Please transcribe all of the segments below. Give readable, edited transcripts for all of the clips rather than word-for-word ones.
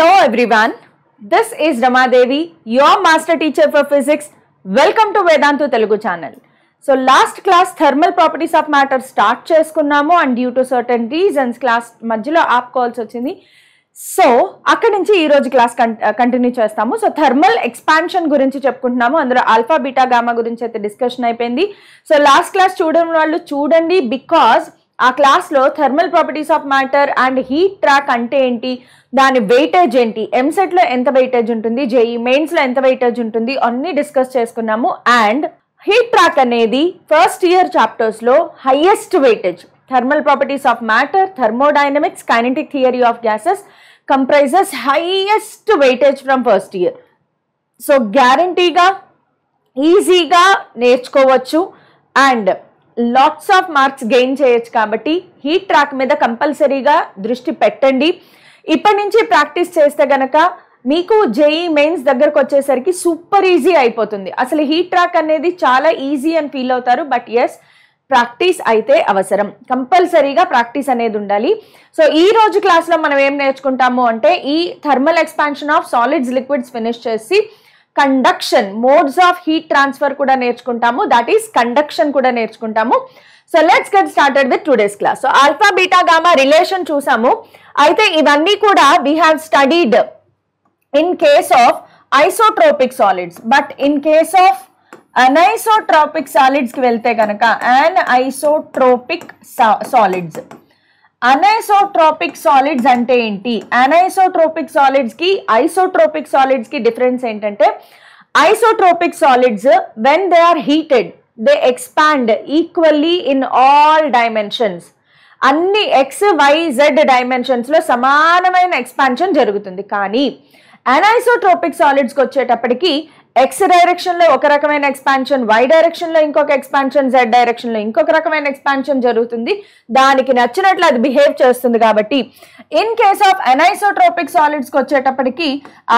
Hello everyone, this is Rama Devi, your master teacher for physics. Welcome to Vedantu Telugu channel. So last class thermal properties of matter start cheskunnamu and due to certain reasons class madhyalo aapukovalsi vachindi. So akkadi nunchi ee roju class continue chestamu. So thermal expansion gurinchi cheppukuntunnamo, andro alpha beta gamma gurinchi aithe discussion ayipindi. So last class chudani vallu chudandi because ఆ క్లాస్లో thermal properties of matter and heat track అంటే ఏంటి, దాని weightage ఏంటి, ఎంసెట్లో ఎంత weightage ఉంటుంది, JEE మెయిన్స్లో ఎంత వెయిటేజ్ ఉంటుంది అన్నీ డిస్కస్ చేసుకున్నాము. అండ్ హీట్ ట్రాక్ అనేది ఫస్ట్ ఇయర్ చాప్టర్స్లో highest weightage. Thermal properties of matter, thermodynamics, kinetic theory of gases comprises highest weightage from first year. So గ్యారంటీగా ఈజీగా నేర్చుకోవచ్చు and lots of marks gain చేయొచ్చు. కాబట్టి హీట్ ట్రాక్ మీద కంపల్సరీగా దృష్టి పెట్టండి. ఇప్పటి నుంచి ప్రాక్టీస్ చేస్తే గనక మీకు జేఈ మెయిన్స్ దగ్గరకు వచ్చేసరికి సూపర్ ఈజీ అయిపోతుంది. అసలు హీట్ ట్రాక్ అనేది చాలా ఈజీ అని ఫీల్ అవుతారు, బట్ ఎస్ ప్రాక్టీస్ అయితే అవసరం. కంపల్సరీగా ప్రాక్టీస్ అనేది ఉండాలి. సో ఈ రోజు క్లాస్లో మనం ఏం నేర్చుకుంటాము అంటే ఈ thermal expansion of solids liquids finish చేసి conduction, modes of heat transfer కూడా నేర్చుకుంటాము, దట్ ఈస్ కండక్షన్ కూడా నేర్చుకుంటాము. So let's get started with today's class. So alpha beta gamma relation చూసాము. అయితే ఇవన్నీ కూడా we have studied in case of isotropic solids, but in case of anisotropic solids కి వెళ్తే కనుక అనైసోట్రోపిక్ సాలిడ్స్, అనైసోట్రోపిక్ సాలిడ్స్ అంటే ఏంటి, అనైసోట్రోపిక్ సాలిడ్స్ కి ఐసోట్రోపిక్ సాలిడ్స్ కి డిఫరెన్స్ ఏంటంటే isotropic solids when they are heated they expand equally in all dimensions. అన్ని x y z dimensions లో సమానమైన ఎక్స్పాన్షన్ జరుగుతుంది. కానీ అనైసోట్రోపిక్ సాలిడ్స్కి వచ్చేటప్పటికి ఎక్స్ డైరెక్షన్లో ఒక రకమైన ఎక్స్పాన్షన్, వై డైరెక్షన్లో ఇంకొక ఎక్స్పాన్షన్, జెడ్ డైరెక్షన్లో ఇంకొక రకమైన ఎక్స్పాన్షన్ జరుగుతుంది. దానికి నచ్చినట్లు అది బిహేవ్ చేస్తుంది. కాబట్టి ఇన్ కేస్ ఆఫ్ అనైసోట్రోపిక్ సాలిడ్స్కి వచ్చేటప్పటికి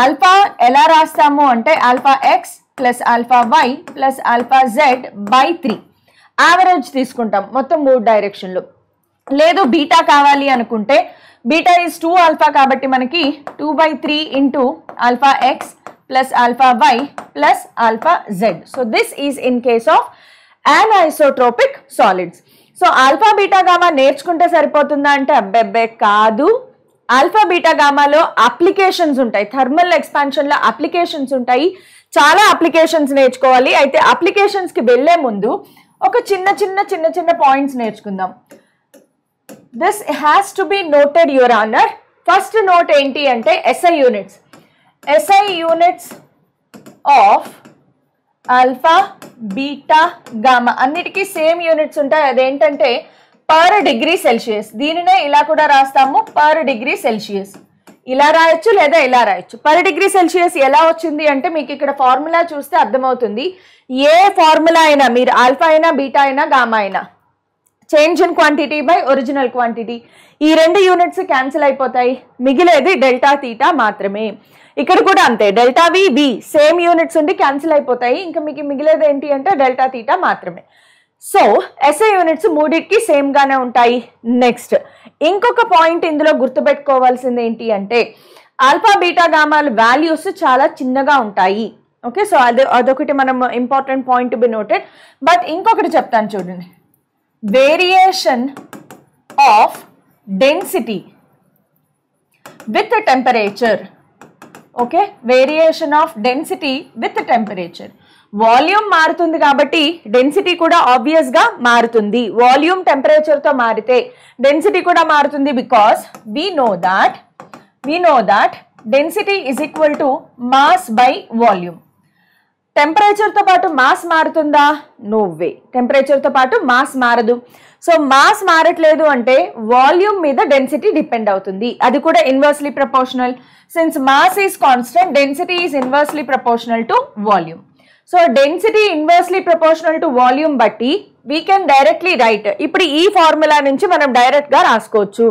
ఆల్ఫా ఎలా రాస్తాము అంటే alpha x plus alpha y plus alpha z by 3 average తీసుకుంటాం మొత్తం 3 డైరెక్షన్లు. లేదు బీటా కావాలి అనుకుంటే బీటా ఈజ్ 2 ఆల్ఫా కాబట్టి మనకి 2/3 into alpha x plus alpha y plus alpha z. So this is in case of anisotropic solids. So alpha beta gamma నేర్చుకుంటే సరిపోతుందా అంటే అబ్బెబ్బే కాదు. ఆల్ఫా బీటా గామాలో అప్లికేషన్స్ ఉంటాయి, థర్మల్ ఎక్స్పాన్షన్లో అప్లికేషన్స్ ఉంటాయి, చాలా అప్లికేషన్స్ నేర్చుకోవాలి. అయితే అప్లికేషన్స్కి వెళ్ళే ముందు ఒక చిన్న పాయింట్స్ నేర్చుకుందాం. This has to be noted your honour. First note ఏంటి అంటే SI units. SI units of alpha beta gamma అన్నిటికీ సేమ్ యూనిట్స్ ఉంటాయి. అదేంటంటే పర్ డిగ్రీ సెల్సియస్. దీనినే ఇలా కూడా రాస్తాము, పర్ డిగ్రీ సెల్సియస్. ఇలా రాయొచ్చు లేదా ఇలా రాయొచ్చు. పర్ డిగ్రీ సెల్సియస్ ఎలా వచ్చింది అంటే మీకు ఇక్కడ ఫార్ములా చూస్తే అర్థమవుతుంది. ఏ ఫార్ములా అయినా మీరు ఆల్ఫా అయినా బీటా అయినా గామా అయినా change in quantity by original quantity, ఈ 2 యూనిట్స్ క్యాన్సిల్ అయిపోతాయి, మిగిలేది డెల్టా తీటా మాత్రమే. ఇక్కడ కూడా అంతే, డెల్టా వి సేమ్ యూనిట్స్ ఉండి క్యాన్సిల్ అయిపోతాయి, ఇంకా మీకు మిగిలేది ఏంటి అంటే డెల్టా తీటా మాత్రమే. సో SI యూనిట్స్ మూడింటికి సేమ్ గానే ఉంటాయి. నెక్స్ట్ ఇంకొక పాయింట్ ఇందులో గుర్తుపెట్టుకోవాల్సింది ఏంటి అంటే ఆల్ఫా బీటా గామాల వాల్యూస్ చాలా చిన్నగా ఉంటాయి. ఓకే, సో అదొకటి మనం important point be noted. But ఇంకొకటి చెప్తాను చూడండి, variation of density with temperature. Okay, variation of density with temperature. Volume మారుతుంది కాబట్టి డెన్సిటీ కూడా ఆబ్వియస్ గా మారుతుంది. వాల్యూమ్ టెంపరేచర్ తో మారితే డెన్సిటీ కూడా మారుతుంది. Because we know that density is equal to mass by volume. Temperature తో పాటు మాస్ మారుతుందా? నో వే, టెంపరేచర్ తో పాటు మాస్ మారదు. సో మాస్ మారట్లేదు అంటే వాల్యూమ్ మీద డెన్సిటీ డిపెండ్ అవుతుంది, అది కూడా inversely proportional. Since mass is constant, density is inversely proportional to volume. So density inversely proportional to volume బట్టి వీ కెన్ డైరెక్ట్లీ రైట్. ఇప్పుడు ఈ ఫార్ములా నుంచి మనం డైరెక్ట్ గా రాసుకోవచ్చు.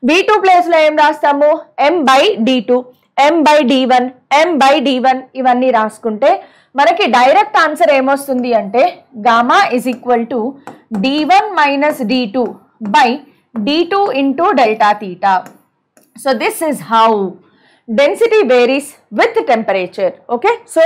V2 ప్లేస్ లో ఏం రాస్తాము? M/D2, M/D1, M/D1 ఇవన్నీ రాసుకుంటే మనకి డైరెక్ట్ ఆన్సర్ ఏమొస్తుంది అంటే gamma is equal to D1 minus D2 by D2 into delta theta. So this is how density varies with temperature. Okay, so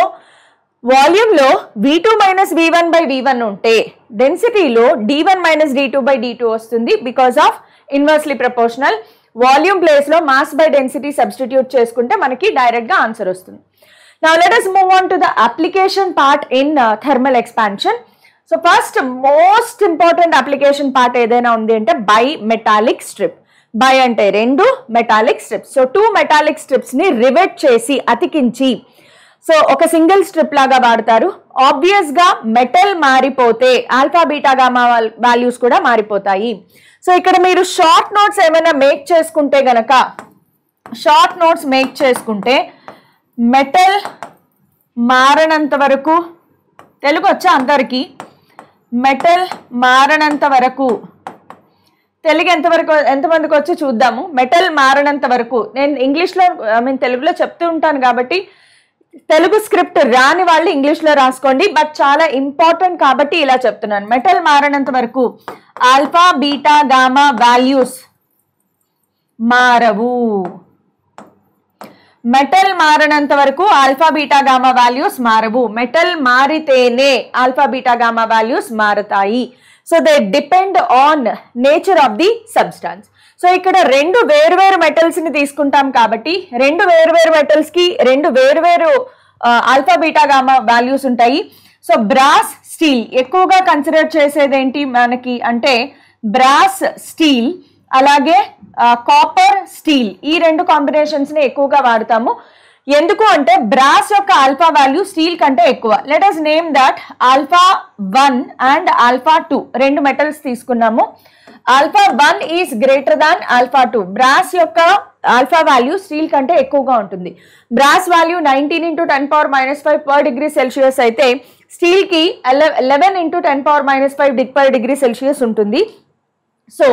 వాల్యూమ్లో V2 minus V1 by V1 ఉంటే డెన్సిటీలో D1 minus D2 by D2 వస్తుంది because of inversely proportional. Volume ప్లేస్లో mass by density substitute చేసుకుంటే మనకి డైరెక్ట్గా answer వస్తుంది. Now let us move on to the application part in thermal expansion. So first most important application part ఏదైనా ఉంది అంటే bimetallic strip. Bi అంటే రెండు, metallic strips. So 2 metallic strips ని రివెట్ చేసి అతికించి సో ఒక సింగిల్ స్ట్రిప్ లాగా వాడతారు. ఆబ్వియస్ గా మెటల్ మారిపోతే ఆల్ఫా బీటా గామా వాల్యూస్ కూడా మారిపోతాయి. సో ఇక్కడ మీరు షార్ట్ నోట్స్ ఏమైనా మేక్ చేసుకుంటే గనక మెటల్ మారనంత వరకు, తెలుగు వచ్చా అందరికీ? మెటల్ మారనంత వరకు తెలుగు ఎంతమందికి వచ్చి చూద్దాము. మెటల్ మారనంత వరకు నేను ఇంగ్లీష్లో తెలుగులో చెప్తూ ఉంటాను కాబట్టి తెలుగు స్క్రిప్ట్ రాని వాళ్ళు ఇంగ్లీష్లో రాసుకోండి, బట్ చాలా ఇంపార్టెంట్ కాబట్టి ఇలా చెప్తున్నాను. మెటల్ మారనంత వరకు ఆల్ఫా బీటా గామా వాల్యూస్ మారవు. మెటల్ మారనంత వరకు ఆల్ఫా బీటా గామా వాల్యూస్ మారవు. మెటల్ మారితేనే ఆల్ఫా బీటా గామా వాల్యూస్ మారతాయి. So they depend on nature of the substance. So ఇక్కడ రెండు వేరువేరు మెటల్స్ ని తీసుకుంటాం కాబట్టి రెండు వేరువేరు మెటల్స్ కి రెండు వేరువేరు ఆల్ఫా బీటా గామా వాల్యూస్ ఉంటాయి. సో బ్రాస్ స్టీల్ ఎక్కువగా కన్సిడర్ చేసేది ఏంటి మనకి అంటే బ్రాస్ స్టీల్, అలాగే కాపర్ స్టీల్, ఈ రెండు కాంబినేషన్స్ ని ఎక్కువగా వాడతాము. ఎందుకు అంటే బ్రాస్ యొక్క ఆల్ఫా వాల్యూ స్టీల్ కంటే ఎక్కువ. Let us name that alpha 1 and alpha 2 రెండు మెటల్స్ తీసుకున్నాము. Alpha 1 is greater than alpha 2. Brass యొక్క ఆల్ఫా వాల్యూ స్టీల్ కంటే ఎక్కువగా ఉంటుంది. Brass value 19 × 10⁻⁵ per degree Celsius అయితే స్టీల్ కి 11 × 10⁻⁵ per degree Celsius ఉంటుంది. సో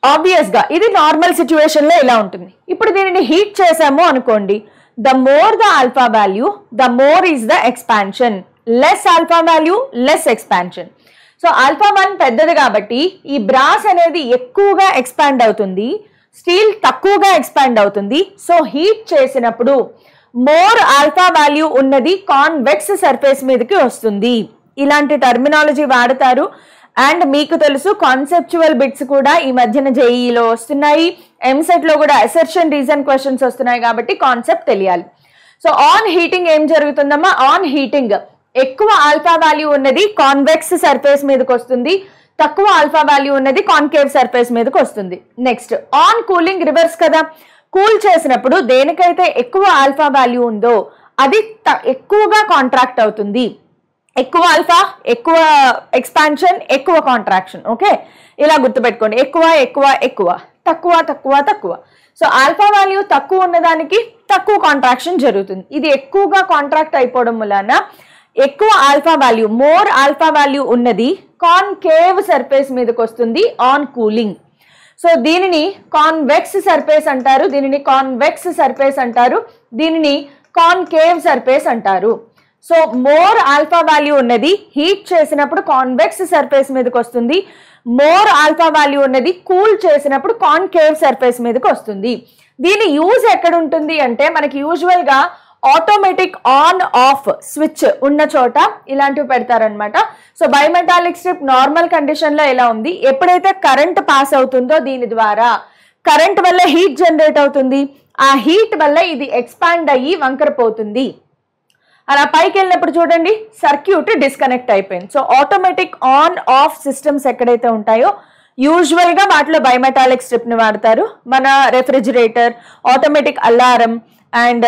ఆబ్వియస్ గా ఇది నార్మల్ సిచ్యువేషన్ లో ఇలా ఉంటుంది. ఇప్పుడు దీనిని హీట్ చేసాము అనుకోండి, the more the alpha value, the more is the expansion. Less alpha value, less expansion. So alpha 1 పెద్దది కాబట్టి ఈ బ్రాస్ అనేది ఎక్కువగా ఎక్స్పాండ్ అవుతుంది, స్టీల్ తక్కువగా ఎక్స్పాండ్ అవుతుంది. సో హీట్ చేసినప్పుడు మోర్ ఆల్ఫా వాల్యూ ఉన్నది కాన్వెక్స్ సర్ఫేస్ మీదకి వస్తుంది. ఇలాంటి టర్మినాలజీ వాడతారు. అండ్ మీకు తెలుసు కాన్సెప్చువల్ బిట్స్ కూడా ఈ మధ్యన జేఈలో వస్తున్నాయి, ఎంసెట్ లో కూడా అసెర్షన్ రీజన్ క్వశ్చన్స్ వస్తున్నాయి కాబట్టి కాన్సెప్ట్ తెలియాలి. సో ఆన్ హీటింగ్ ఏం జరుగుతుందమ్మా? ఆన్ హీటింగ్ ఎక్కువ ఆల్ఫా వాల్యూ ఉన్నది కాన్వెక్స్ సర్ఫేస్ మీదకి వస్తుంది, తక్కువ ఆల్ఫా వాల్యూ ఉన్నది కాన్కేవ్ సర్ఫేస్ మీదకి వస్తుంది. నెక్స్ట్ ఆన్ కూలింగ్ రివర్స్ కదా, కూల్ చేసినప్పుడు దేనికైతే ఎక్కువ ఆల్ఫా వాల్యూ ఉందో అది ఎక్కువగా కాంట్రాక్ట్ అవుతుంది. ఎక్కువ ఆల్ఫా ఎక్కువ ఎక్స్పాన్షన్, ఎక్కువ కాంట్రాక్షన్. ఓకే, ఇలా గుర్తుపెట్టుకోండి. ఎక్కువ ఎక్కువ ఎక్కువ, తక్కువ తక్కువ తక్కువ. సో ఆల్ఫా వాల్యూ తక్కువ ఉన్నదానికి తక్కువ కాంట్రాక్షన్ జరుగుతుంది. ఇది ఎక్కువగా కాంట్రాక్ట్ అయిపోవడం వలన ఎక్కువ alpha value, more alpha value ఉన్నది కాన్కేవ్ సర్ఫేస్ మీదకి వస్తుంది ఆన్ కూలింగ్. సో దీనిని కాన్వెక్స్ సర్ఫేస్ అంటారు, దీనిని కాన్వెక్స్ సర్ఫేస్ అంటారు, దీనిని కాన్కేవ్ సర్ఫేస్ అంటారు. సో మోర్ ఆల్ఫా వాల్యూ ఉన్నది హీట్ చేసినప్పుడు కాన్వెక్స్ సర్ఫేస్ మీదకి వస్తుంది, మోర్ ఆల్ఫా వాల్యూ ఉన్నది కూల్ చేసినప్పుడు కాన్కేవ్ సర్ఫేస్ మీదకి వస్తుంది. దీని యూజ్ ఎక్కడ ఉంటుంది అంటే మనకి యూజువల్ గా ఆటోమేటిక్ ఆన్ ఆఫ్ స్విచ్ ఉన్న చోట ఇలాంటివి పెడతారనమాట. So bimetallic strip normal condition లో ఎలా ఉంది, ఎప్పుడైతే కరెంట్ పాస్ అవుతుందో దీని ద్వారా కరెంట్ వల్ల హీట్ జనరేట్ అవుతుంది, ఆ హీట్ వల్ల ఇది ఎక్స్పాండ్ అయ్యి వంకర పోతుంది. అలా పైకి వెళ్ళినప్పుడు చూడండి సర్క్యూట్ డిస్కనెక్ట్ అయిపోయింది. So automatic on off systems ఎక్కడైతే ఉంటాయో యూజువల్ గా వాటిలో బైమెటాలిక్ స్ట్రిప్ ని వాడతారు. మన refrigerator, automatic alarm and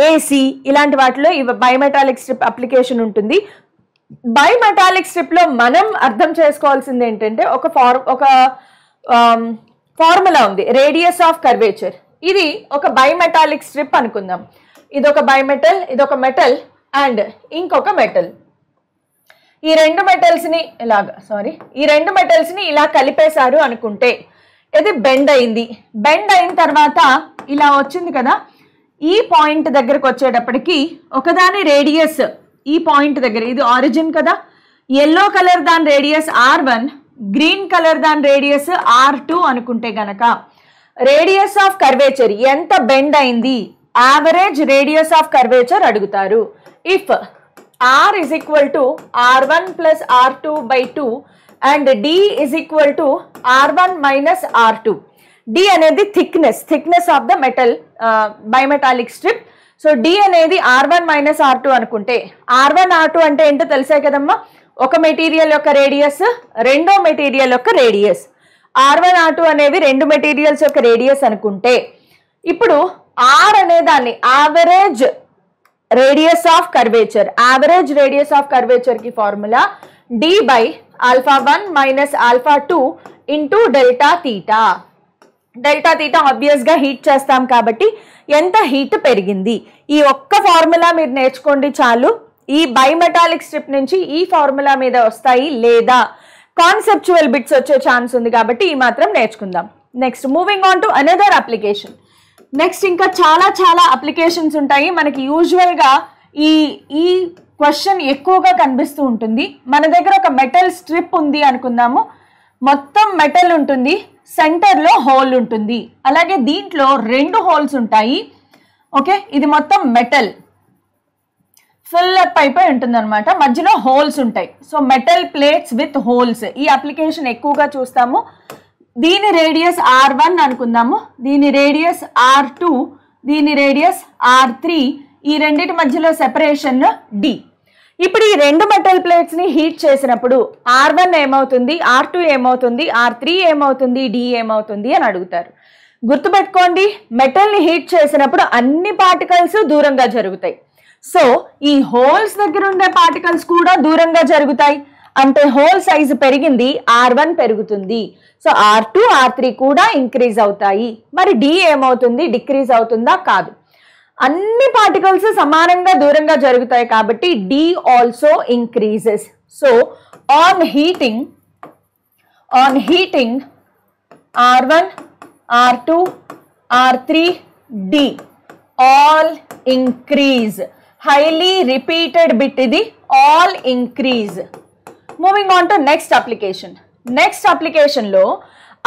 AC ఇలాంటి వాటిలో ఈ బైమెటాలిక్ స్ట్రిప్ అప్లికేషన్ ఉంటుంది. బైమెటాలిక్ స్ట్రిప్ లో మనం అర్థం చేసుకోవాల్సింది ఏంటంటే ఒక ఫార్ములా ఉంది, రేడియస్ ఆఫ్ కర్వేచర్. ఇది ఒక బైమెటాలిక్ స్ట్రిప్ అనుకుందాం. ఇది ఒక బైమెటల్, ఇది ఒక మెటల్ అండ్ ఇంకొక మెటల్. ఈ రెండు మెటల్స్ ని ఇలా కలిపేశారు అనుకుంటే ఇది బెండ్ అయింది. బెండ్ అయిన తర్వాత ఇలా వచ్చింది కదా, ఈ పాయింట్ దగ్గరకు వచ్చేటప్పటికి ఒకదాని రేడియస్ ఈ పాయింట్ దగ్గర, ఇది ఆరిజిన్ కదా, ఎల్లో కలర్ దాని రేడియస్ R1, గ్రీన్ కలర్ దాని రేడియస్ R2 అనుకుంటే గనక రేడియస్ ఆఫ్ కర్వేచర్ ఎంత బెండ్ అయింది యావరేజ్ రేడియస్ ఆఫ్ కర్వేచర్ అడుగుతారు. If r is equal to r1 plus r2 by 2 and d is equal to r1 minus r2. d అనేది thickness of the metal bimetallic strip. So d అనేది r1 minus r2 అనుకుంటే r1 r2 అంటే ఏంటో తెలిసే కదమ్మా, ఒక material యొక్క radius, రెండో మెటీరియల్ యొక్క రేడియస్. r1 r2 అనేవి రెండు మెటీరియల్స్ యొక్క రేడియస్ అనుకుంటే ఇప్పుడు r అనే దాన్ని average radius of curvature, average radius of curvature కి formula d by α1 minus α2 into delta theta. Delta theta obvious గా హీట్ చేస్తాం కాబట్టి ఎంత హీట్ పెరిగింది, ఈ ఒక్క ఫార్ములా మీరు నేర్చుకోండి చాలు. ఈ బైమెటాలిక్ స్ట్రిప్ నుంచి ఈ ఫార్ములా మీద వస్తాయి లేదా కాన్సెప్చువల్ బిట్స్ వచ్చే ఛాన్స్ ఉంది కాబట్టి ఈ మాత్రం నేర్చుకుందాం. Next moving on to another application. Next ఇంకా చాలా చాలా అప్లికేషన్స్ ఉంటాయి మనకి. యూజువల్గా ఈ క్వశ్చన్ ఎక్కువగా కనిపిస్తూ ఉంటుంది. మన దగ్గర ఒక మెటల్ స్ట్రిప్ ఉంది అనుకుందాము, మొత్తం మెటల్ ఉంటుంది, సెంటర్లో హోల్ ఉంటుంది, అలాగే దీంట్లో రెండు హోల్స్ ఉంటాయి. ఓకే, ఇది మొత్తం మెటల్ ఫుల్ అప్ అయిపోయి ఉంటుంది అనమాట, మధ్యలో హోల్స్ ఉంటాయి. So metal plates with holes, ఈ అప్లికేషన్ ఎక్కువగా చూస్తాము. దీని రేడియస్ r1 అనుకుందాము, దీని రేడియస్ r2, దీని రేడియస్ r3, ఈ రెండింటి మధ్యలో సెపరేషన్ d. ఇప్పుడు ఈ రెండు మెటల్ ప్లేట్స్ ని హీట్ చేసినప్పుడు r1 ఏమవుతుంది, r2 ఏమవుతుంది, r3 ఏమవుతుంది, d ఏమవుతుంది అని అడుగుతారు. గుర్తుపెట్టుకోండి, మెటల్ ని హీట్ చేసినప్పుడు అన్ని పార్టికల్స్ దూరంగా జరుగుతాయి. సో ఈ హోల్స్ దగ్గర ఉండే పార్టికల్స్ కూడా దూరంగా జరుగుతాయి అంటే హోల్ సైజు పెరిగింది, r1 పెరుగుతుంది. సో r2 r3 కూడా ఇంక్రీజ్ అవుతాయి. మరి d ఏమవుతుంది, డిక్రీజ్ అవుతుందా? కాదు, అన్ని పార్టికల్స్ సమానంగా దూరంగా జరుగుతాయి కాబట్టి d also increases. So on heating r1 r2 r3 d all increase. Highly repeated bit idi, all increase. Moving on to next application. Next application lo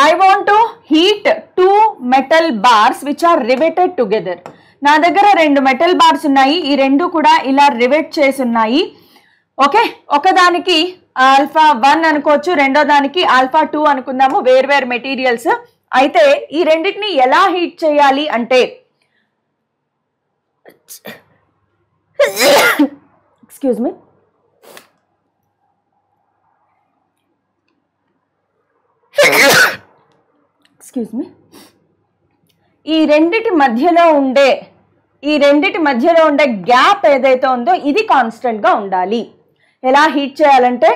I want to heat two metal bars which are riveted together. నా దగ్గర రెండు metal bars ఉన్నాయి, ఈ రెండు కూడా ఇలా rivet చేసి ఉన్నాయి. ఓకే, ఒకదానికి α1 అనుకోవచ్చు, రెండో దానికి α2 అనుకుందాము, వేర్వేరు మెటీరియల్స్. అయితే ఈ రెండింటిని ఎలా హీట్ చేయాలి అంటే, ఎక్స్క్యూజ్ మీ, ఈ రెండిటి మధ్యలో ఉండే గ్యాప్ ఏదైతే ఉందో ఇది కాన్స్టెంట్ గా ఉండాలి. ఎలా హీట్ చేయాలంటే,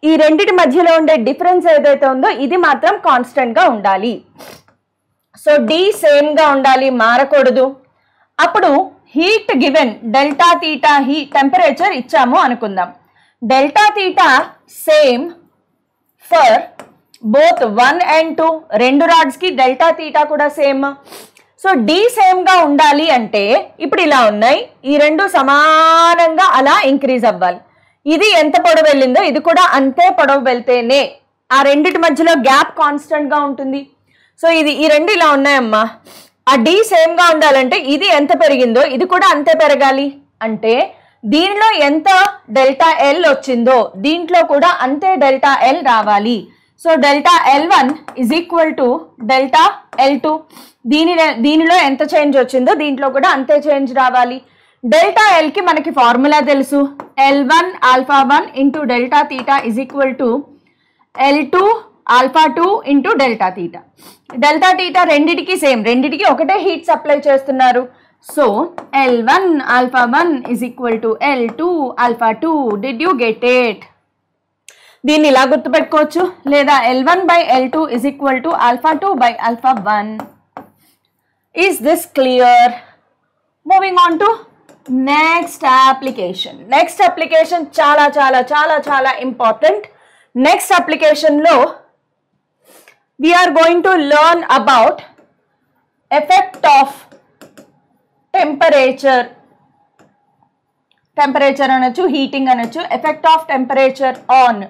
ఈ రెండిటి మధ్యలో ఉండే డిఫరెన్స్ ఏదైతే ఉందో ఇది మాత్రం కాన్స్టెంట్ గా ఉండాలి. సో డి సేమ్ గా ఉండాలి, మారకూడదు. అప్పుడు heat given delta theta temperature ఇచ్చాము అనుకుందాం. Delta theta same for both 1 and 2, రెండు రాడ్స్ కి డెల్టా తీటా కూడా సేమ్. సో డి సేమ్ గా ఉండాలి అంటే ఇప్పుడు ఇలా ఉన్నాయి, ఈ రెండు సమానంగా అలా ఇంక్రీజ్ అవ్వాలి. ఇది ఎంత పొడవు వెళ్ళిందో ఇది కూడా అంతే పొడవు వెళ్తేనే ఆ రెండిటి మధ్యలో గ్యాప్ కాన్స్టెంట్ గా ఉంటుంది. సో ఈ రెండు ఇలా ఉన్నాయమ్మా, ఆ డి సేమ్ గా ఉండాలంటే ఇది ఎంత పెరిగిందో ఇది కూడా అంతే పెరగాలి. అంటే దీనిలో ఎంత డెల్టా ఎల్ వచ్చిందో దీంట్లో కూడా అంతే డెల్టా ఎల్ రావాలి. So delta L1 is equal to delta L2. దీనిలో ఎంత చేంజ్ వచ్చిందో దీంట్లో కూడా అంతే చేంజ్ రావాలి. డెల్టా ఎల్ కి మనకి ఫార్ములా తెలుసు, L1 α1 into delta theta is equal to L2 α2 into delta theta. Delta theta రెండిటికి సేమ్, రెండిటికి ఒకటే హీట్ సప్లై చేస్తున్నారు. So L1 α1 is equal to L2 α2. Did you get it? దీన్ని ఇలా గుర్తుపెట్టుకోవచ్చు, లేదా L1 by L2 is equal to α2 by α1. Is this clear? Moving on to next application. Next application చాలా చాలా చాలా చాలా important. Next application లో we are going to learn about effect of temperature అనొచ్చు, హీటింగ్ అనొచ్చు. Effect of temperature on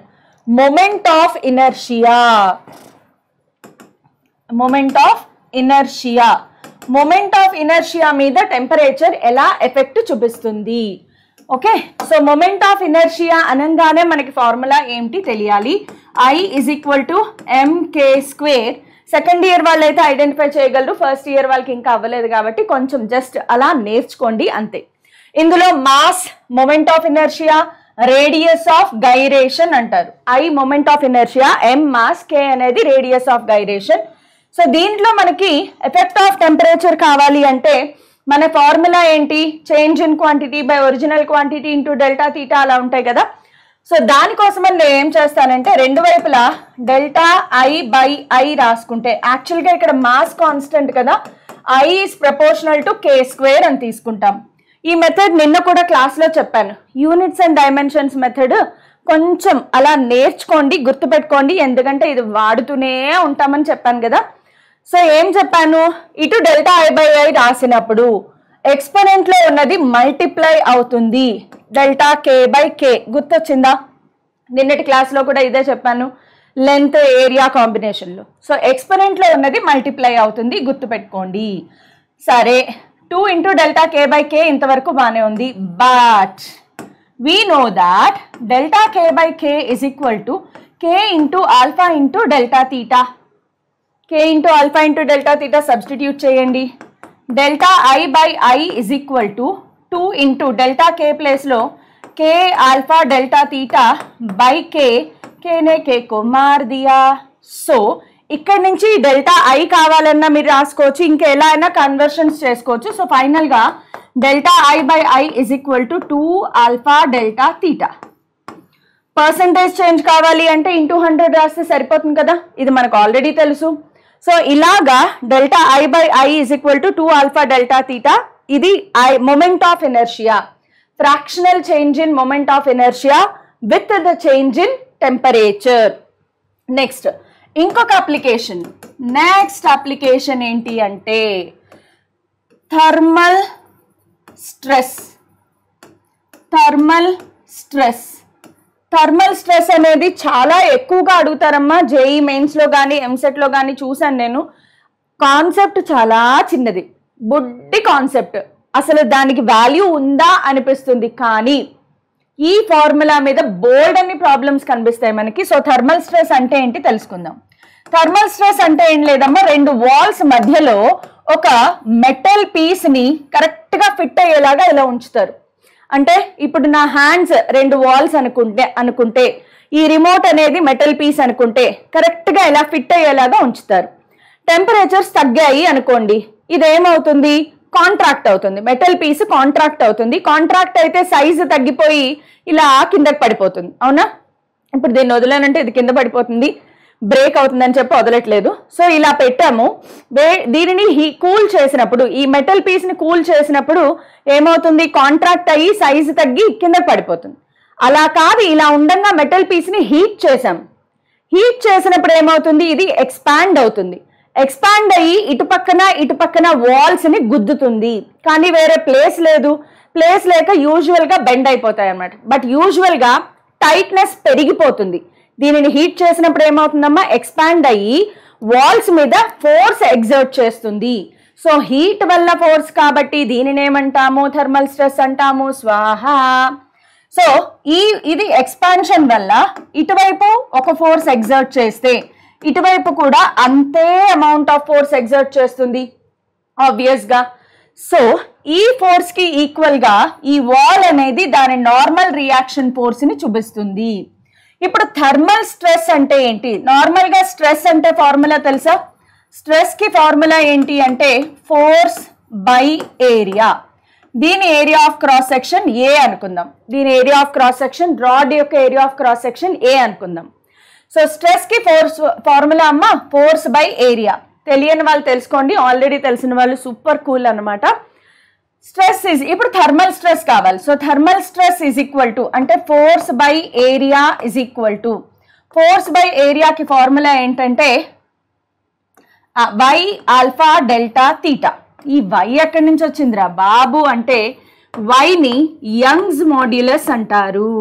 moment of inertia. Inertia, moment of inertia మీద temperature ఎలా effect చూపిస్తుంది. Okay, so moment of inertia అనగానే మనకి formula ఏంటి తెలియాలి. I is equal to mk square. Second year వాళ్ళు అయితే ఐడెంటిఫై చేయగలరు, ఫస్ట్ ఇయర్ వాళ్ళకి ఇంకా అవ్వలేదు కాబట్టి కొంచెం జస్ట్ అలా నేర్చుకోండి అంతే. ఇందులో mass, moment of inertia, radius of gyration అంటారు. I moment of inertia, m mass, k అనేది రేడియస్ ఆఫ్ గైరేషన్. సో దీంట్లో మనకి ఎఫెక్ట్ ఆఫ్ టెంపరేచర్ కావాలి అంటే మన ఫార్ములా ఏంటి, change in quantity by original quantity into delta theta అలా ఉంటాయి కదా. సో దానికోసమని నేను ఏం చేస్తానంటే రెండు వైపులా డెల్టా ఐ బై ఐ రాసుకుంటే, యాక్చువల్గా ఇక్కడ మాస్ కాన్స్టెంట్ కదా, I is proportional to k square అని తీసుకుంటాం. ఈ మెథడ్ నిన్న కూడా క్లాస్లో చెప్పాను, యూనిట్స్ అండ్ డైమెన్షన్స్ మెథడ్ కొంచెం అలా నేర్చుకోండి, గుర్తుపెట్టుకోండి, ఎందుకంటే ఇది వాడుతూనే ఉంటామని చెప్పాను కదా. సో ఏం చెప్పాను, ఇటు డెల్టా ఐ బై ఐ రాసినప్పుడు ఎక్స్పోనెంట్ లో ఉన్నది మల్టిప్లై అవుతుంది డెల్టా కే బై కే. గుర్తొచ్చిందా, నిన్నటి క్లాస్లో కూడా ఇదే చెప్పాను, లెంత్ ఏరియా కాంబినేషన్లో. సో ఎక్స్పోనెంట్ లో ఉన్నది మల్టిప్లై అవుతుంది, గుర్తుపెట్టుకోండి. సరే, 2 into delta k by k ఇంతవరకు బాగానే ఉంది. But we know that delta k by k is equal to k into alpha into delta theta. k into alpha into delta theta substitute చేయండి. Delta I by I is equal to 2 into delta k ప్లేస్లో k alpha delta theta by k, కేనే k కో మార్ దియా. So ఇక్కడ నుంచి delta I కావాలన్నా మీరు రాసుకోవచ్చు, ఇంకా ఎలా అయినా కన్వర్షన్స్ చేసుకోవచ్చు. సో ఫైనల్గా delta I by I is equal to 2 alpha delta theta. Percentage change కావాలి అంటే ఇంటూ 100 రాస్తే సరిపోతుంది కదా, ఇది మనకు ఆల్రెడీ తెలుసు. సో ఇలాగా delta I by I is equal to 2 alpha delta theta. ఇది moment of inertia, fractional change in moment of inertia with the change in temperature. Next ఇంకొక అప్లికేషన్, నెక్స్ట్ అప్లికేషన్ ఏంటి అంటే thermal stress. Thermal stress, thermal stress అనేది చాలా ఎక్కువగా అడుగుతారమ్మా JEE మెయిన్స్లో కానీ ఎంసెట్లో కానీ. చూసాను నేను, కాన్సెప్ట్ చాలా చిన్నది, బుడ్డి కాన్సెప్ట్, అసలు దానికి వాల్యూ ఉందా అనిపిస్తుంది, కానీ ఈ ఫార్ములా మీద బోల్డ్ అన్ని ప్రాబ్లమ్స్ కనిపిస్తాయి మనకి. సో థర్మల్ స్ట్రెస్ అంటే ఏంటి తెలుసుకుందాం. థర్మల్ స్ట్రెస్ అంటే ఏం లేదమ్మా, రెండు వాల్స్ మధ్యలో ఒక మెటల్ పీస్ని కరెక్ట్గా ఫిట్ అయ్యేలాగా ఇలా ఉంచుతారు. అంటే ఇప్పుడు నా హ్యాండ్స్ రెండు వాల్స్ అనుకుంటే ఈ రిమోట్ అనేది మెటల్ పీస్ అనుకుంటే కరెక్ట్గా ఇలా ఫిట్ అయ్యేలాగా ఉంచుతారు. టెంపరేచర్స్ తగ్గాయి అనుకోండి, ఇదేమవుతుంది, కాంట్రాక్ట్ అవుతుంది, మెటల్ పీస్ కాంట్రాక్ట్ అవుతుంది. కాంట్రాక్ట్ అయితే సైజు తగ్గిపోయి ఇలా కిందకి పడిపోతుంది, అవునా. ఇప్పుడు దీన్ని వదిలేనంటే ఇది కింద పడిపోతుంది, బ్రేక్ అవుతుందని చెప్పి వదలట్లేదు. సో ఇలా పెట్టాము, దీనిని కూల్ చేసినప్పుడు, ఈ మెటల్ పీస్ని కూల్ చేసినప్పుడు ఏమవుతుంది, కాంట్రాక్ట్ అయ్యి సైజు తగ్గి కిందకి పడిపోతుంది. అలా కాదు, ఇలా ఉండగా మెటల్ పీస్ని హీట్ చేసాం, హీట్ చేసినప్పుడు ఏమవుతుంది, ఇది ఎక్స్పాండ్ అవుతుంది. ఎక్స్పాండ్ అయ్యి ఇటుపక్కన వాల్స్ని గుద్దుతుంది, కానీ వేరే ప్లేస్ లేదు. ప్లేస్ లేక యూజువల్గా బెండ్ అయిపోతాయి అన్నమాట. బట్ యూజువల్గా టైట్నెస్ పెరిగిపోతుంది. దీనిని హీట్ చేసినప్పుడు ఏమవుతుందమ్మా, ఎక్స్పాండ్ అయ్యి వాల్స్ మీద ఫోర్స్ ఎగ్జర్ట్ చేస్తుంది. సో హీట్ వల్ల ఫోర్స్ కాబట్టి దీనిని ఏమంటాము, థర్మల్ స్ట్రెస్ అంటాము. స్వాహా. సో ఇది ఎక్స్పాన్షన్ వల్ల ఇటువైపు ఒక ఫోర్స్ ఎగ్జర్ట్ చేస్తే ఇటువైపు కూడా అంతే అమౌంట్ ఆఫ్ ఫోర్స్ ఎగ్జర్ట్ చేస్తుంది ఆబ్వియస్గా. సో ఈ ఫోర్స్ కి ఈక్వల్ గా ఈ వాల్ అనేది దాని నార్మల్ రియాక్షన్ ఫోర్స్ ని చూపిస్తుంది. ఇప్పుడు థర్మల్ స్ట్రెస్ అంటే ఏంటి, నార్మల్ గా స్ట్రెస్ అంటే ఫార్ములా తెలుసా, స్ట్రెస్ కి ఫార్ములా ఏంటి అంటే ఫోర్స్ బై ఏరియా. దీని area of cross section A అనుకుందాం, దీని area of cross section, rod యొక్క area of cross section A అనుకుందాం. సో స్ట్రెస్ కి ఫార్ములా అమ్మ ఫోర్స్ బై ఏరియా. తెలియని వాళ్ళు తెలుసుకోండి, ఆల్రెడీ తెలిసిన వాళ్ళు సూపర్ కూల్ అనమాట. స్ట్రెస్ ఇస్, ఇప్పుడు థర్మల్ స్ట్రెస్ కావాలి. So thermal stress is equal to అంటే force by area is equal to, force by ఏరియాకి ఫార్ములా ఏంటంటే వై ఆల్ఫా డెల్టా తీటా. ఈ వై ఎక్కడి నుంచి వచ్చిందిరా బాబు అంటే వైని యంగ్స్ మాడ్యులస్ అంటారు.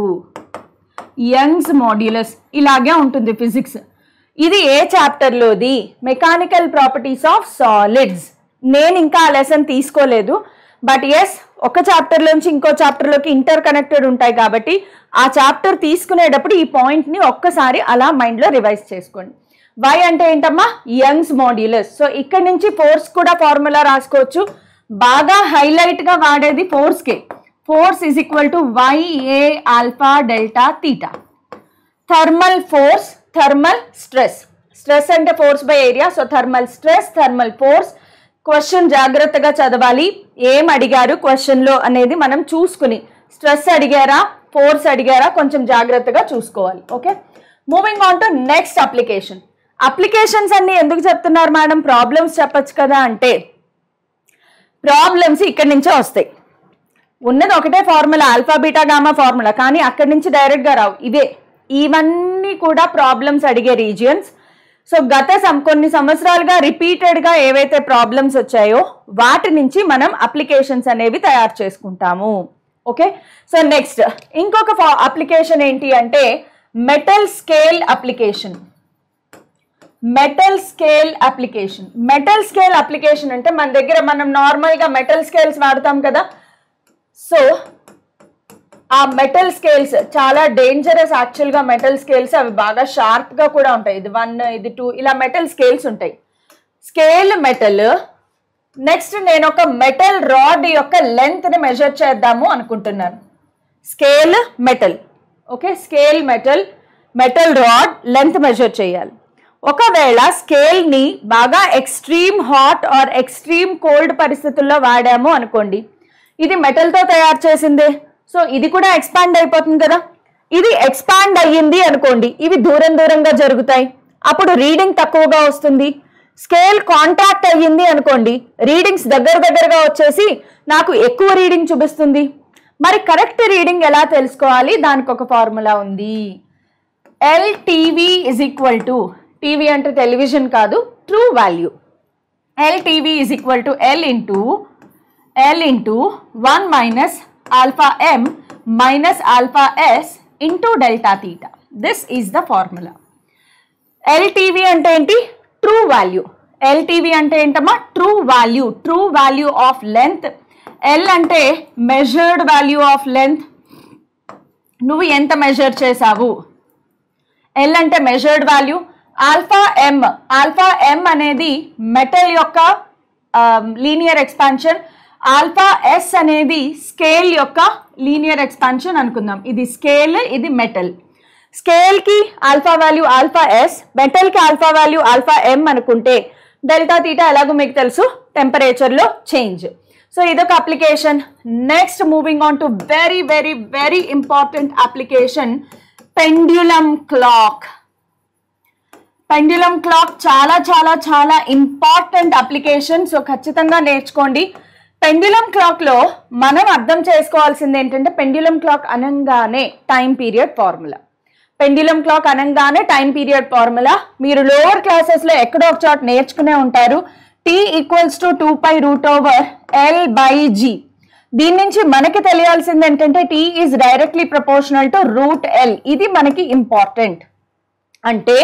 యంగ్స్ మాడ్యులస్ ఇలాగే ఉంటుంది ఫిజిక్స్. ఇది ఏ చాప్టర్లోది? Mechanical properties of solids. నేను ఇంకా ఆ లెసన్ తీసుకోలేదు, బట్ ఎస్ ఒక చాప్టర్లోంచి ఇంకో చాప్టర్లోకి ఇంటర్ కనెక్టెడ్ ఉంటాయి కాబట్టి ఆ చాప్టర్ తీసుకునేటప్పుడు ఈ పాయింట్ని ఒక్కసారి అలా మైండ్లో రివైజ్ చేసుకోండి. వై అంటే ఏంటమ్మా? Young's modulus. సో ఇక్కడ నుంచి ఫోర్స్ కూడా ఫార్ములా రాసుకోవచ్చు. బాగా హైలైట్గా వాడేది ఫోర్స్కే. Force is equal to YA alpha delta theta. Thermal force, thermal stress. Stress అంటే force by area. So thermal stress, thermal force. Question జాగ్రత్తగా చదవాలి. ఏం అడిగారు క్వశ్చన్లో అనేది మనం చూసుకుని, స్ట్రెస్ అడిగారా, ఫోర్స్ అడిగారా, కొంచెం జాగ్రత్తగా చూసుకోవాలి. Okay, moving on to next application. Applications అన్ని ఎందుకు చెప్తున్నారు మేడం? ప్రాబ్లమ్స్ చెప్పచ్చు కదా అంటే, ప్రాబ్లమ్స్ ఇక్కడి నుంచే వస్తాయి. ఉన్నది ఒకటే formula, alpha beta gamma formula, కానీ అక్కడి నుంచి డైరెక్ట్గా రావు. ఇవన్నీ కూడా ప్రాబ్లమ్స్ అడిగే రీజియన్స్. సో గత కొన్ని సంవత్సరాలుగా రిపీటెడ్గా ఏవైతే ప్రాబ్లమ్స్ వచ్చాయో వాటి నుంచి మనం అప్లికేషన్స్ అనేవి తయారు చేసుకుంటాము. ఓకే, సో నెక్స్ట్ ఇంకొక అప్లికేషన్ ఏంటి అంటే metal scale application. Metal scale application. Metal scale application అంటే మన దగ్గర మనం నార్మల్గా మెటల్ స్కేల్స్ వాడతాం కదా. సో ఆ మెటల్ స్కేల్స్ చాలా డేంజరస్ యాక్చువల్గా. మెటల్ స్కేల్స్ అవి బాగా షార్ప్గా కూడా ఉంటాయి. ఇది 1, ఇది 2 ఇలా మెటల్ స్కేల్స్ ఉంటాయి. Scale metal. నెక్స్ట్ నేను ఒక మెటల్ రాడ్ యొక్క లెంత్ని మెజర్ చేద్దాము అనుకుంటున్నాను. Scale metal. Okay, scale metal, metal rod length measure చేయాలి. ఒకవేళ స్కేల్ని బాగా extreme hot or extreme cold పరిస్థితుల్లో వాడాము అనుకోండి, ఇది మెటల్తో తయారు చేసిందే. సో ఇది కూడా ఎక్స్పాండ్ అయిపోతుంది కదా. ఇది ఎక్స్పాండ్ అయ్యింది అనుకోండి, ఇవి దూరం దూరంగా జరుగుతాయి, అప్పుడు రీడింగ్ తక్కువగా వస్తుంది. స్కేల్ కాంటాక్ట్ అయ్యింది అనుకోండి, రీడింగ్స్ దగ్గరగా వచ్చేసి నాకు ఎక్కువ రీడింగ్ చూపిస్తుంది. మరి కరెక్ట్ రీడింగ్ ఎలా తెలుసుకోవాలి? దానికి ఒక ఫార్ములా ఉంది. LTV is equal to, TV అంటే టెలివిజన్ కాదు, true value. LTV is equal to L into 1 minus alpha m minus alpha s into delta theta. This is the formula. LTV అంటే ఏంటి? True value. LTV అంటే ఏంటమ్మా? True value. True value of length. L అంటే measured value of length. నువ్వు ఎంత measure చేసావు? L అంటే measured value. Alpha m. Alpha m అనేది మెటల్ యొక్క లీనియర్ ఎక్స్పాన్షన్. ఆల్ఫా ఎస్ అనేది స్కేల్ యొక్క లీనియర్ ఎక్స్పాన్షన్ అనుకుందాం. ఇది స్కేల్, ఇది మెటల్. స్కేల్కి ఆల్ఫా వాల్యూ ఆల్ఫా ఎస్, మెటల్కి ఆల్ఫా వాల్యూ ఆల్ఫా ఎం అనుకుంటే డెల్టా తీటా ఎలాగో మీకు తెలుసు, టెంపరేచర్లో చేంజ్. సో ఇదొక application. Next moving on to very very very important application, pendulum clock. Pendulum clock చాలా చాలా చాలా ఇంపార్టెంట్ అప్లికేషన్. సో ఖచ్చితంగా నేర్చుకోండి. పెండ్యులం క్లాక్లో మనం అర్థం చేసుకోవాల్సింది ఏంటంటే, పెండ్యులం క్లాక్ అనగానే time period formula. Pendulum clock అనగానే టైం పీరియడ్ ఫార్ములా మీరు లోవర్ క్లాసెస్లో ఎక్కడో ఒక చోట నేర్చుకునే ఉంటారు. T equals to 2π√L/G. దీని నుంచి మనకి తెలియాల్సింది ఏంటంటే T is directly proportional to √L. ఇది మనకి ఇంపార్టెంట్. అంటే